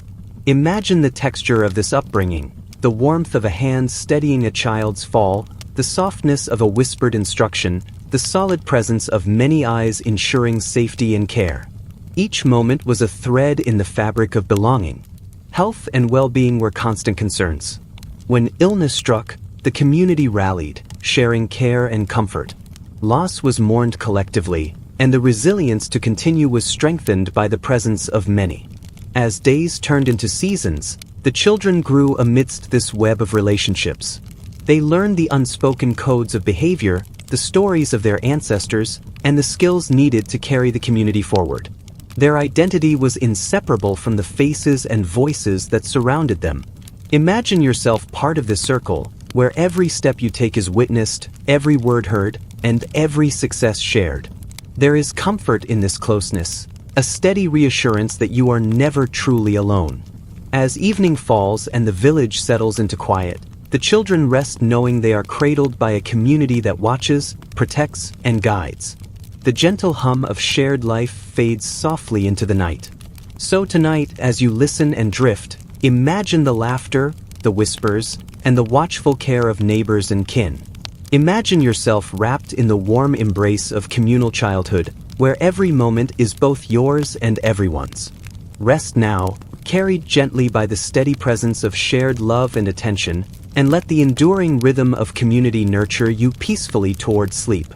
Speaker 1: Imagine the texture of this upbringing, the warmth of a hand steadying a child's fall, the softness of a whispered instruction, the solid presence of many eyes ensuring safety and care. Each moment was a thread in the fabric of belonging. Health and well-being were constant concerns. When illness struck, the community rallied, sharing care and comfort. Loss was mourned collectively, and the resilience to continue was strengthened by the presence of many. As days turned into seasons, the children grew amidst this web of relationships. They learned the unspoken codes of behavior, the stories of their ancestors, and the skills needed to carry the community forward. Their identity was inseparable from the faces and voices that surrounded them. Imagine yourself part of this circle, where every step you take is witnessed, every word heard, and every success shared. There is comfort in this closeness, a steady reassurance that you are never truly alone. As evening falls and the village settles into quiet, the children rest knowing they are cradled by a community that watches, protects, and guides. The gentle hum of shared life fades softly into the night. So tonight, as you listen and drift, imagine the laughter, the whispers, and the watchful care of neighbors and kin. Imagine yourself wrapped in the warm embrace of communal childhood, where every moment is both yours and everyone's. Rest now, carried gently by the steady presence of shared love and attention, and let the enduring rhythm of community nurture you peacefully toward sleep.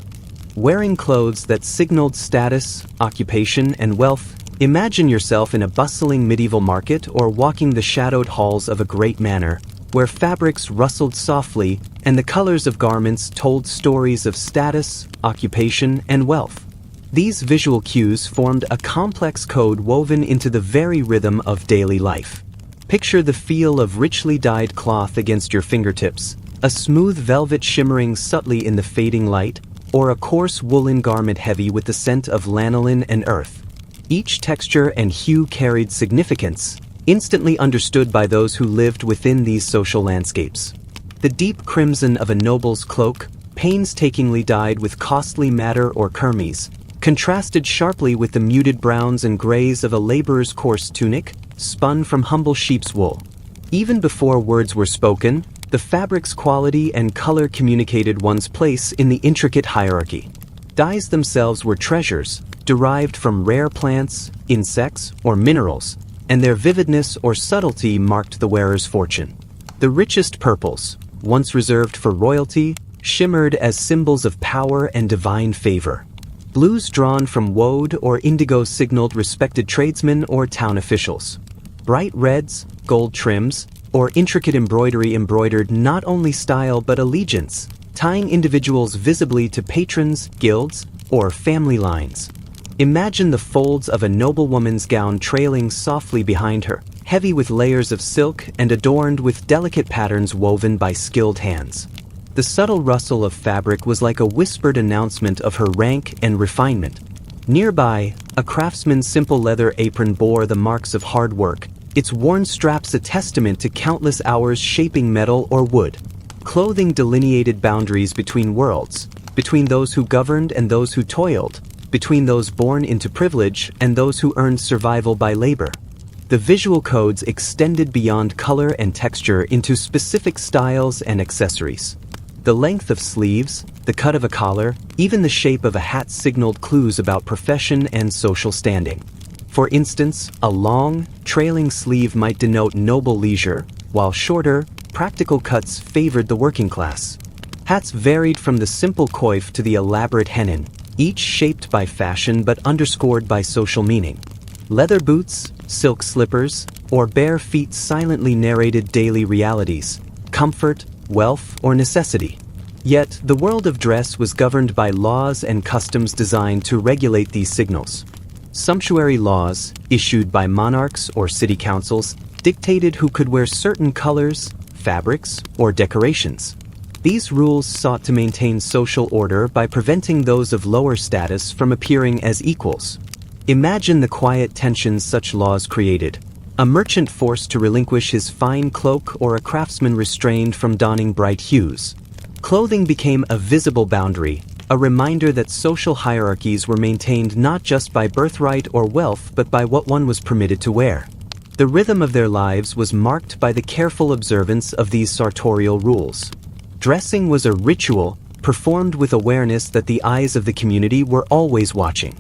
Speaker 1: Wearing clothes that signaled status, occupation, and wealth, imagine yourself in a bustling medieval market or walking the shadowed halls of a great manor, where fabrics rustled softly and the colors of garments told stories of status, occupation, and wealth. These visual cues formed a complex code woven into the very rhythm of daily life. Picture the feel of richly dyed cloth against your fingertips, a smooth velvet shimmering subtly in the fading light, or a coarse woolen garment heavy with the scent of lanolin and earth. Each texture and hue carried significance, instantly understood by those who lived within these social landscapes. The deep crimson of a noble's cloak, painstakingly dyed with costly madder or kermes, contrasted sharply with the muted browns and grays of a laborer's coarse tunic, spun from humble sheep's wool. Even before words were spoken, the fabric's quality and color communicated one's place in the intricate hierarchy. Dyes themselves were treasures, derived from rare plants, insects, or minerals, and their vividness or subtlety marked the wearer's fortune. The richest purples, once reserved for royalty, shimmered as symbols of power and divine favor. Blues drawn from woad or indigo signaled respected tradesmen or town officials. Bright reds, gold trims, or intricate embroidery embroidered not only style but allegiance, tying individuals visibly to patrons, guilds, or family lines. Imagine the folds of a noblewoman's gown trailing softly behind her, heavy with layers of silk and adorned with delicate patterns woven by skilled hands. The subtle rustle of fabric was like a whispered announcement of her rank and refinement. Nearby, a craftsman's simple leather apron bore the marks of hard work, its worn straps a testament to countless hours shaping metal or wood. Clothing delineated boundaries between worlds, between those who governed and those who toiled, between those born into privilege and those who earned survival by labor. The visual codes extended beyond color and texture into specific styles and accessories. The length of sleeves, the cut of a collar, even the shape of a hat signaled clues about profession and social standing. For instance, a long, trailing sleeve might denote noble leisure, while shorter, practical cuts favored the working class. Hats varied from the simple coif to the elaborate hennin, each shaped by fashion but underscored by social meaning. Leather boots, silk slippers, or bare feet silently narrated daily realities, comfort, wealth, or necessity. Yet, the world of dress was governed by laws and customs designed to regulate these signals. Sumptuary laws, issued by monarchs or city councils, dictated who could wear certain colors, fabrics, or decorations. These rules sought to maintain social order by preventing those of lower status from appearing as equals. Imagine the quiet tensions such laws created. A merchant forced to relinquish his fine cloak or a craftsman restrained from donning bright hues. Clothing became a visible boundary, a reminder that social hierarchies were maintained not just by birthright or wealth but by what one was permitted to wear. The rhythm of their lives was marked by the careful observance of these sartorial rules. Dressing was a ritual, performed with awareness that the eyes of the community were always watching.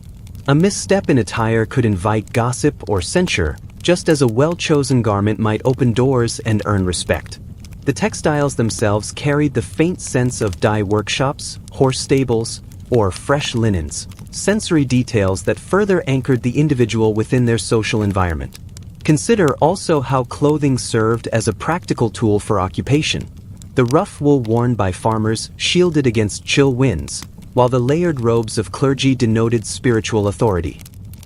Speaker 1: A misstep in attire could invite gossip or censure, just as a well-chosen garment might open doors and earn respect. The textiles themselves carried the faint sense of dye workshops, horse stables, or fresh linens, sensory details that further anchored the individual within their social environment. Consider also how clothing served as a practical tool for occupation. The rough wool worn by farmers shielded against chill winds, while the layered robes of clergy denoted spiritual authority.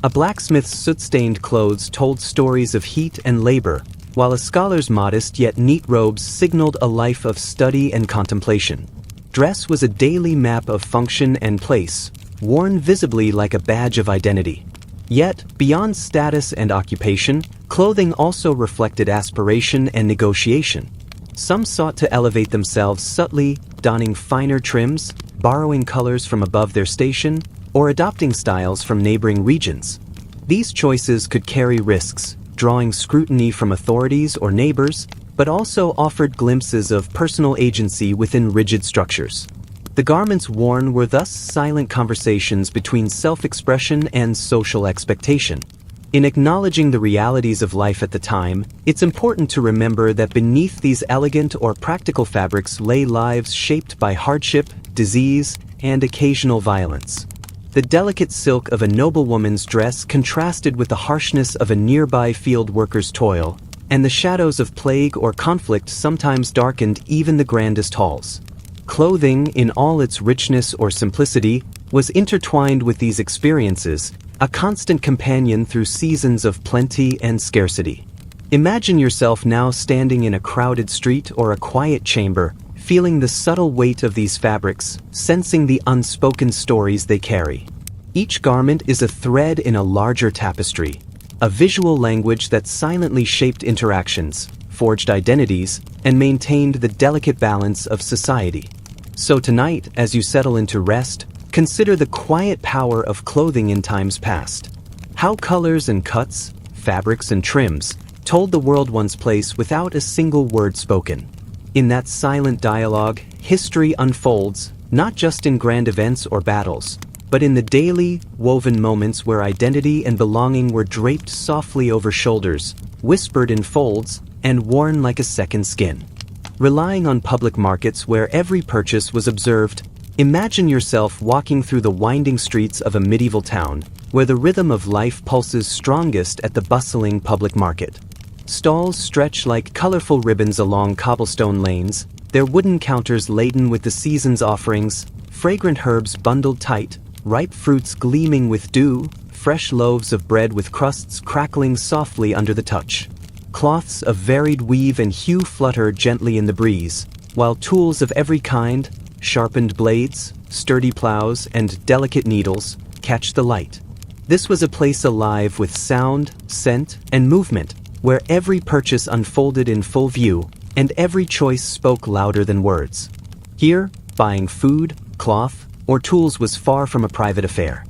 Speaker 1: A blacksmith's soot-stained clothes told stories of heat and labor, while a scholar's modest yet neat robes signaled a life of study and contemplation. Dress was a daily map of function and place, worn visibly like a badge of identity. Yet, beyond status and occupation, clothing also reflected aspiration and negotiation. Some sought to elevate themselves subtly, donning finer trims, borrowing colors from above their station, or adopting styles from neighboring regions. These choices could carry risks, drawing scrutiny from authorities or neighbors, but also offered glimpses of personal agency within rigid structures. The garments worn were thus silent conversations between self-expression and social expectation. In acknowledging the realities of life at the time, it's important to remember that beneath these elegant or practical fabrics lay lives shaped by hardship, disease, and occasional violence. The delicate silk of a noblewoman's dress contrasted with the harshness of a nearby field worker's toil, and the shadows of plague or conflict sometimes darkened even the grandest halls. Clothing, in all its richness or simplicity, was intertwined with these experiences, a constant companion through seasons of plenty and scarcity. Imagine yourself now standing in a crowded street or a quiet chamber, feeling the subtle weight of these fabrics, sensing the unspoken stories they carry. Each garment is a thread in a larger tapestry, a visual language that silently shaped interactions, forged identities, and maintained the delicate balance of society. So tonight, as you settle into rest, consider the quiet power of clothing in times past. How colors and cuts, fabrics and trims, told the world one's place without a single word spoken. In that silent dialogue, history unfolds, not just in grand events or battles, but in the daily, woven moments where identity and belonging were draped softly over shoulders, whispered in folds, and worn like a second skin. Relying on public markets where every purchase was observed, imagine yourself walking through the winding streets of a medieval town, where the rhythm of life pulses strongest at the bustling public market. Stalls stretch like colorful ribbons along cobblestone lanes, their wooden counters laden with the season's offerings, fragrant herbs bundled tight, ripe fruits gleaming with dew, fresh loaves of bread with crusts crackling softly under the touch. Cloths of varied weave and hue flutter gently in the breeze, while tools of every kind, sharpened blades, sturdy plows, and delicate needles, catch the light. This was a place alive with sound, scent, and movement, where every purchase unfolded in full view, and every choice spoke louder than words. Here, buying food, cloth, or tools was far from a private affair.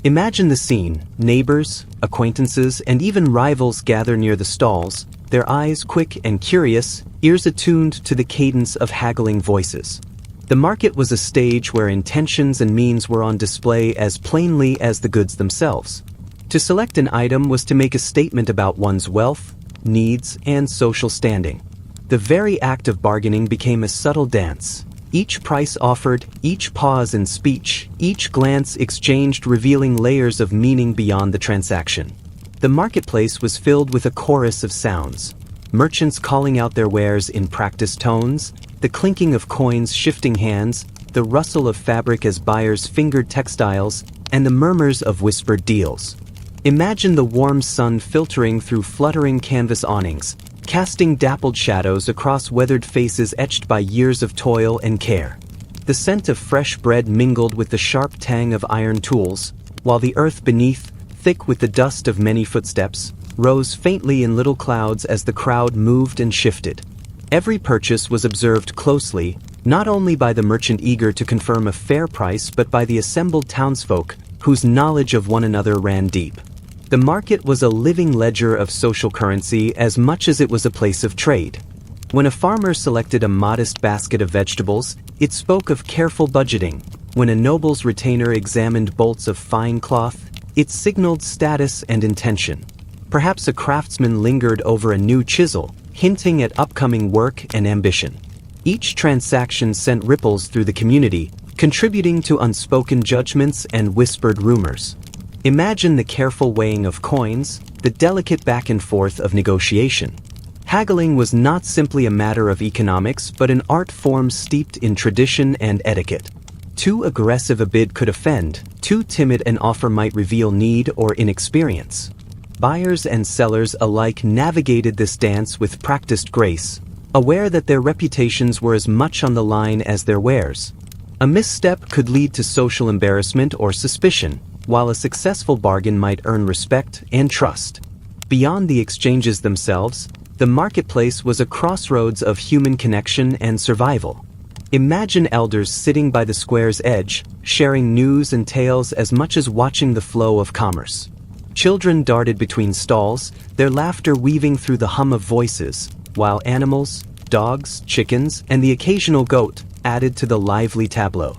Speaker 1: Imagine the scene: neighbors, acquaintances, and even rivals gather near the stalls, their eyes quick and curious, ears attuned to the cadence of haggling voices. The market was a stage where intentions and means were on display as plainly as the goods themselves. To select an item was to make a statement about one's wealth, needs, and social standing. The very act of bargaining became a subtle dance. Each price offered, each pause in speech, each glance exchanged revealing layers of meaning beyond the transaction. The marketplace was filled with a chorus of sounds. Merchants calling out their wares in practiced tones, the clinking of coins shifting hands, the rustle of fabric as buyers fingered textiles, and the murmurs of whispered deals. Imagine the warm sun filtering through fluttering canvas awnings, casting dappled shadows across weathered faces etched by years of toil and care. The scent of fresh bread mingled with the sharp tang of iron tools, while the earth beneath, thick with the dust of many footsteps, rose faintly in little clouds as the crowd moved and shifted. Every purchase was observed closely, not only by the merchant eager to confirm a fair price but by the assembled townsfolk, whose knowledge of one another ran deep. The market was a living ledger of social currency as much as it was a place of trade. When a farmer selected a modest basket of vegetables, it spoke of careful budgeting. When a noble's retainer examined bolts of fine cloth, it signaled status and intention. Perhaps a craftsman lingered over a new chisel, hinting at upcoming work and ambition. Each transaction sent ripples through the community, contributing to unspoken judgments and whispered rumors. Imagine the careful weighing of coins, the delicate back and forth of negotiation. Haggling was not simply a matter of economics but an art form steeped in tradition and etiquette. Too aggressive a bid could offend, too timid an offer might reveal need or inexperience. Buyers and sellers alike navigated this dance with practiced grace, aware that their reputations were as much on the line as their wares. A misstep could lead to social embarrassment or suspicion, while a successful bargain might earn respect and trust. Beyond the exchanges themselves, the marketplace was a crossroads of human connection and survival. Imagine elders sitting by the square's edge, sharing news and tales as much as watching the flow of commerce. Children darted between stalls, their laughter weaving through the hum of voices, while animals, dogs, chickens, and the occasional goat added to the lively tableau.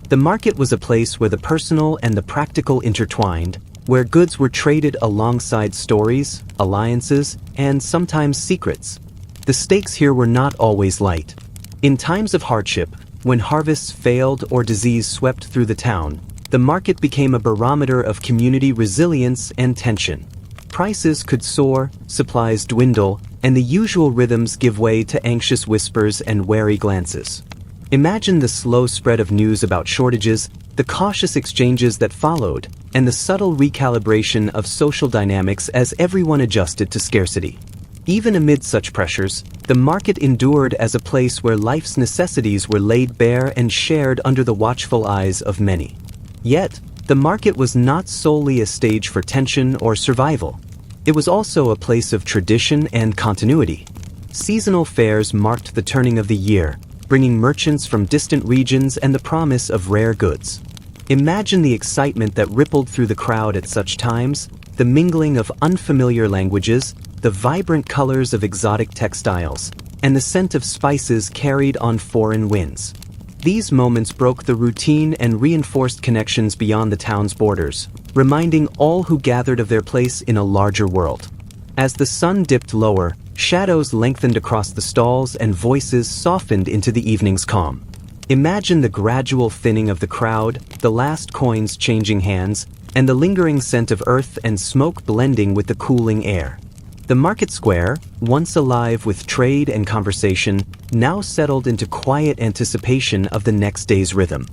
Speaker 1: The market was a place where the personal and the practical intertwined, where goods were traded alongside stories, alliances, and sometimes secrets. The stakes here were not always light. In times of hardship, when harvests failed or disease swept through the town, the market became a barometer of community resilience and tension. Prices could soar, supplies dwindle, and the usual rhythms give way to anxious whispers and wary glances. Imagine the slow spread of news about shortages, the cautious exchanges that followed, and the subtle recalibration of social dynamics as everyone adjusted to scarcity. Even amid such pressures, the market endured as a place where life's necessities were laid bare and shared under the watchful eyes of many. Yet, the market was not solely a stage for tension or survival. It was also a place of tradition and continuity. Seasonal fairs marked the turning of the year, bringing merchants from distant regions and the promise of rare goods. Imagine the excitement that rippled through the crowd at such times, the mingling of unfamiliar languages, the vibrant colors of exotic textiles, and the scent of spices carried on foreign winds. These moments broke the routine and reinforced connections beyond the town's borders, reminding all who gathered of their place in a larger world. As the sun dipped lower, shadows lengthened across the stalls and voices softened into the evening's calm. Imagine the gradual thinning of the crowd, the last coins changing hands, and the lingering scent of earth and smoke blending with the cooling air. The market square, once alive with trade and conversation, now settled into quiet anticipation of the next day's rhythm.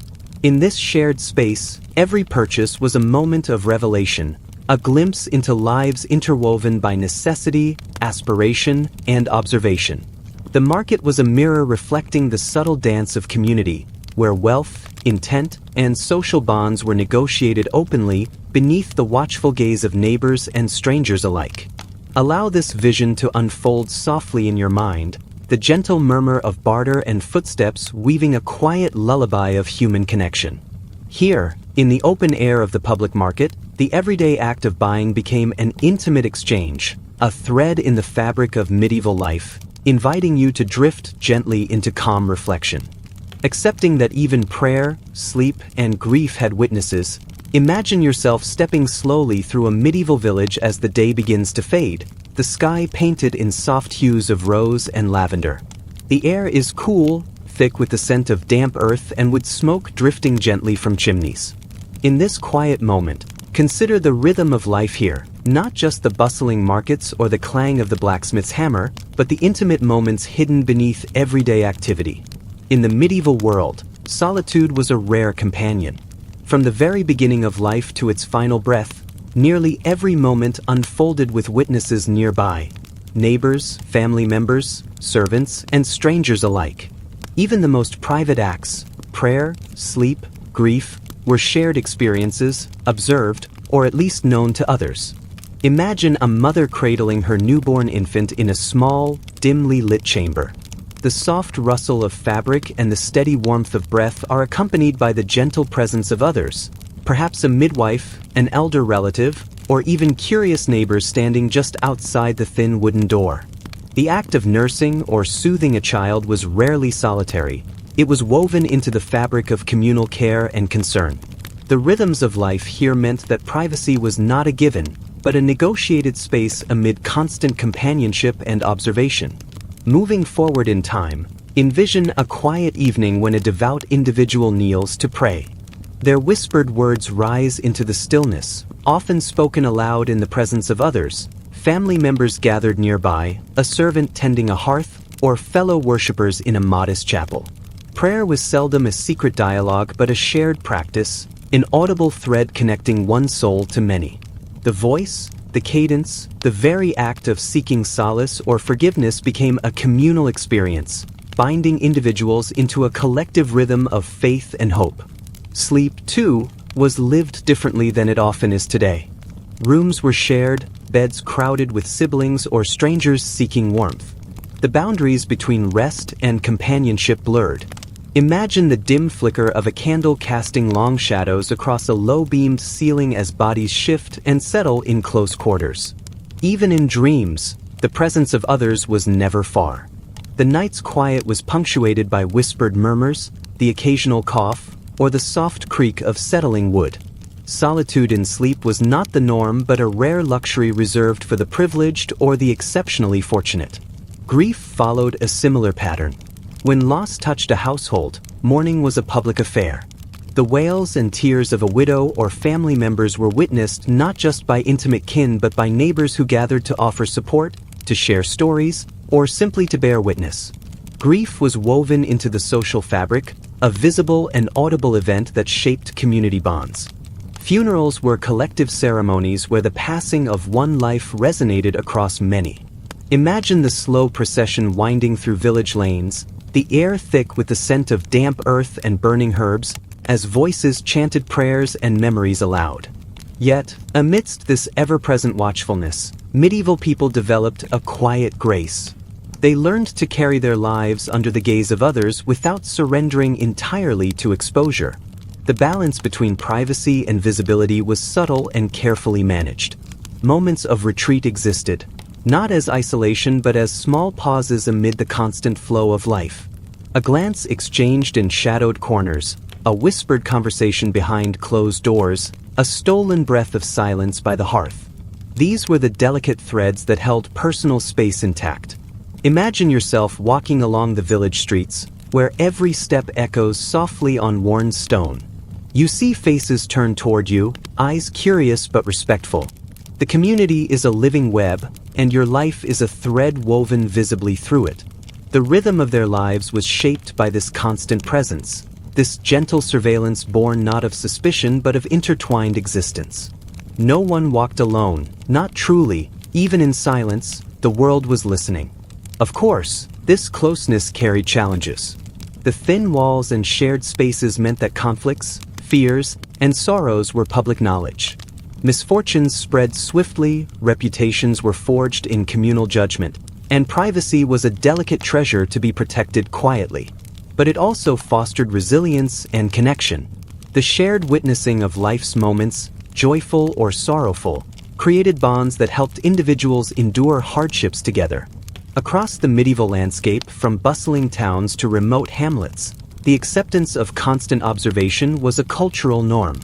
Speaker 1: In this shared space, every purchase was a moment of revelation, a glimpse into lives interwoven by necessity, aspiration, and observation. The market was a mirror reflecting the subtle dance of community, where wealth, intent, and social bonds were negotiated openly beneath the watchful gaze of neighbors and strangers alike. Allow this vision to unfold softly in your mind, the gentle murmur of barter and footsteps weaving a quiet lullaby of human connection. Here, in the open air of the public market, the everyday act of buying became an intimate exchange, a thread in the fabric of medieval life, inviting you to drift gently into calm reflection. Accepting that even prayer, sleep, and grief had witnesses, imagine yourself stepping slowly through a medieval village as the day begins to fade, the sky painted in soft hues of rose and lavender. The air is cool, thick with the scent of damp earth and with smoke drifting gently from chimneys. In this quiet moment, consider the rhythm of life here, not just the bustling markets or the clang of the blacksmith's hammer, but the intimate moments hidden beneath everyday activity. In the medieval world, solitude was a rare companion. From the very beginning of life to its final breath, nearly every moment unfolded with witnesses nearby, neighbors, family members, servants, and strangers alike. Even the most private acts, prayer, sleep, grief, were shared experiences, observed, or at least known to others. Imagine a mother cradling her newborn infant in a small, dimly lit chamber. The soft rustle of fabric and the steady warmth of breath are accompanied by the gentle presence of others, perhaps a midwife, an elder relative, or even curious neighbors standing just outside the thin wooden door. The act of nursing or soothing a child was rarely solitary. It was woven into the fabric of communal care and concern. The rhythms of life here meant that privacy was not a given, but a negotiated space amid constant companionship and observation. Moving forward in time, envision a quiet evening when a devout individual kneels to pray. Their whispered words rise into the stillness, often spoken aloud in the presence of others, family members gathered nearby, a servant tending a hearth, or fellow worshippers in a modest chapel. Prayer was seldom a secret dialogue but a shared practice, an audible thread connecting one soul to many. The voice, the cadence, the very act of seeking solace or forgiveness became a communal experience, binding individuals into a collective rhythm of faith and hope. Sleep, too, was lived differently than it often is today. Rooms were shared, beds crowded with siblings or strangers seeking warmth. The boundaries between rest and companionship blurred. Imagine the dim flicker of a candle casting long shadows across a low-beamed ceiling as bodies shift and settle in close quarters. Even in dreams, the presence of others was never far. The night's quiet was punctuated by whispered murmurs, the occasional cough, or the soft creak of settling wood. Solitude in sleep was not the norm but a rare luxury reserved for the privileged or the exceptionally fortunate. Grief followed a similar pattern. When loss touched a household, mourning was a public affair. The wails and tears of a widow or family members were witnessed not just by intimate kin but by neighbors who gathered to offer support, to share stories, or simply to bear witness. Grief was woven into the social fabric, a visible and audible event that shaped community bonds. Funerals were collective ceremonies where the passing of one life resonated across many. Imagine the slow procession winding through village lanes, the air thick with the scent of damp earth and burning herbs, as voices chanted prayers and memories aloud. Yet, amidst this ever-present watchfulness, medieval people developed a quiet grace. They learned to carry their lives under the gaze of others without surrendering entirely to exposure. The balance between privacy and visibility was subtle and carefully managed. Moments of retreat existed, not as isolation but as small pauses amid the constant flow of life. A glance exchanged in shadowed corners, a whispered conversation behind closed doors, a stolen breath of silence by the hearth. These were the delicate threads that held personal space intact. Imagine yourself walking along the village streets, where every step echoes softly on worn stone. You see faces turned toward you, eyes curious but respectful. The community is a living web, and your life is a thread woven visibly through it. The rhythm of their lives was shaped by this constant presence, this gentle surveillance born not of suspicion but of intertwined existence. No one walked alone, not truly, even in silence, the world was listening. Of course, this closeness carried challenges. The thin walls and shared spaces meant that conflicts, fears, and sorrows were public knowledge. Misfortunes spread swiftly, reputations were forged in communal judgment, and privacy was a delicate treasure to be protected quietly. But it also fostered resilience and connection. The shared witnessing of life's moments, joyful or sorrowful, created bonds that helped individuals endure hardships together. Across the medieval landscape, from bustling towns to remote hamlets, the acceptance of constant observation was a cultural norm.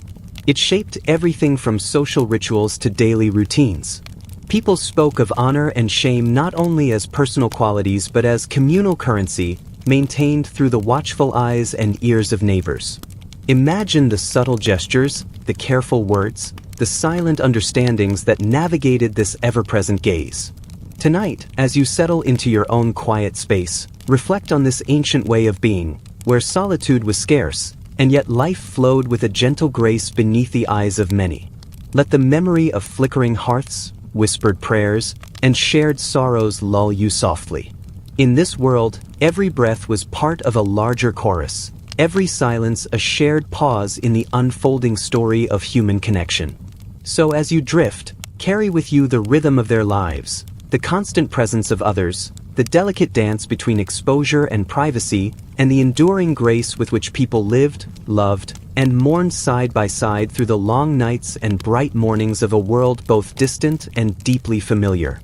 Speaker 1: It shaped everything from social rituals to daily routines. People spoke of honor and shame not only as personal qualities but as communal currency, maintained through the watchful eyes and ears of neighbors. Imagine the subtle gestures, the careful words, the silent understandings that navigated this ever-present gaze. Tonight, as you settle into your own quiet space, reflect on this ancient way of being, where solitude was scarce, and yet life flowed with a gentle grace beneath the eyes of many. Let the memory of flickering hearths, whispered prayers, and shared sorrows lull you softly. In this world, every breath was part of a larger chorus, every silence a shared pause in the unfolding story of human connection. So as you drift, carry with you the rhythm of their lives, the constant presence of others, the delicate dance between exposure and privacy, and the enduring grace with which people lived, loved, and mourned side by side through the long nights and bright mornings of a world both distant and deeply familiar.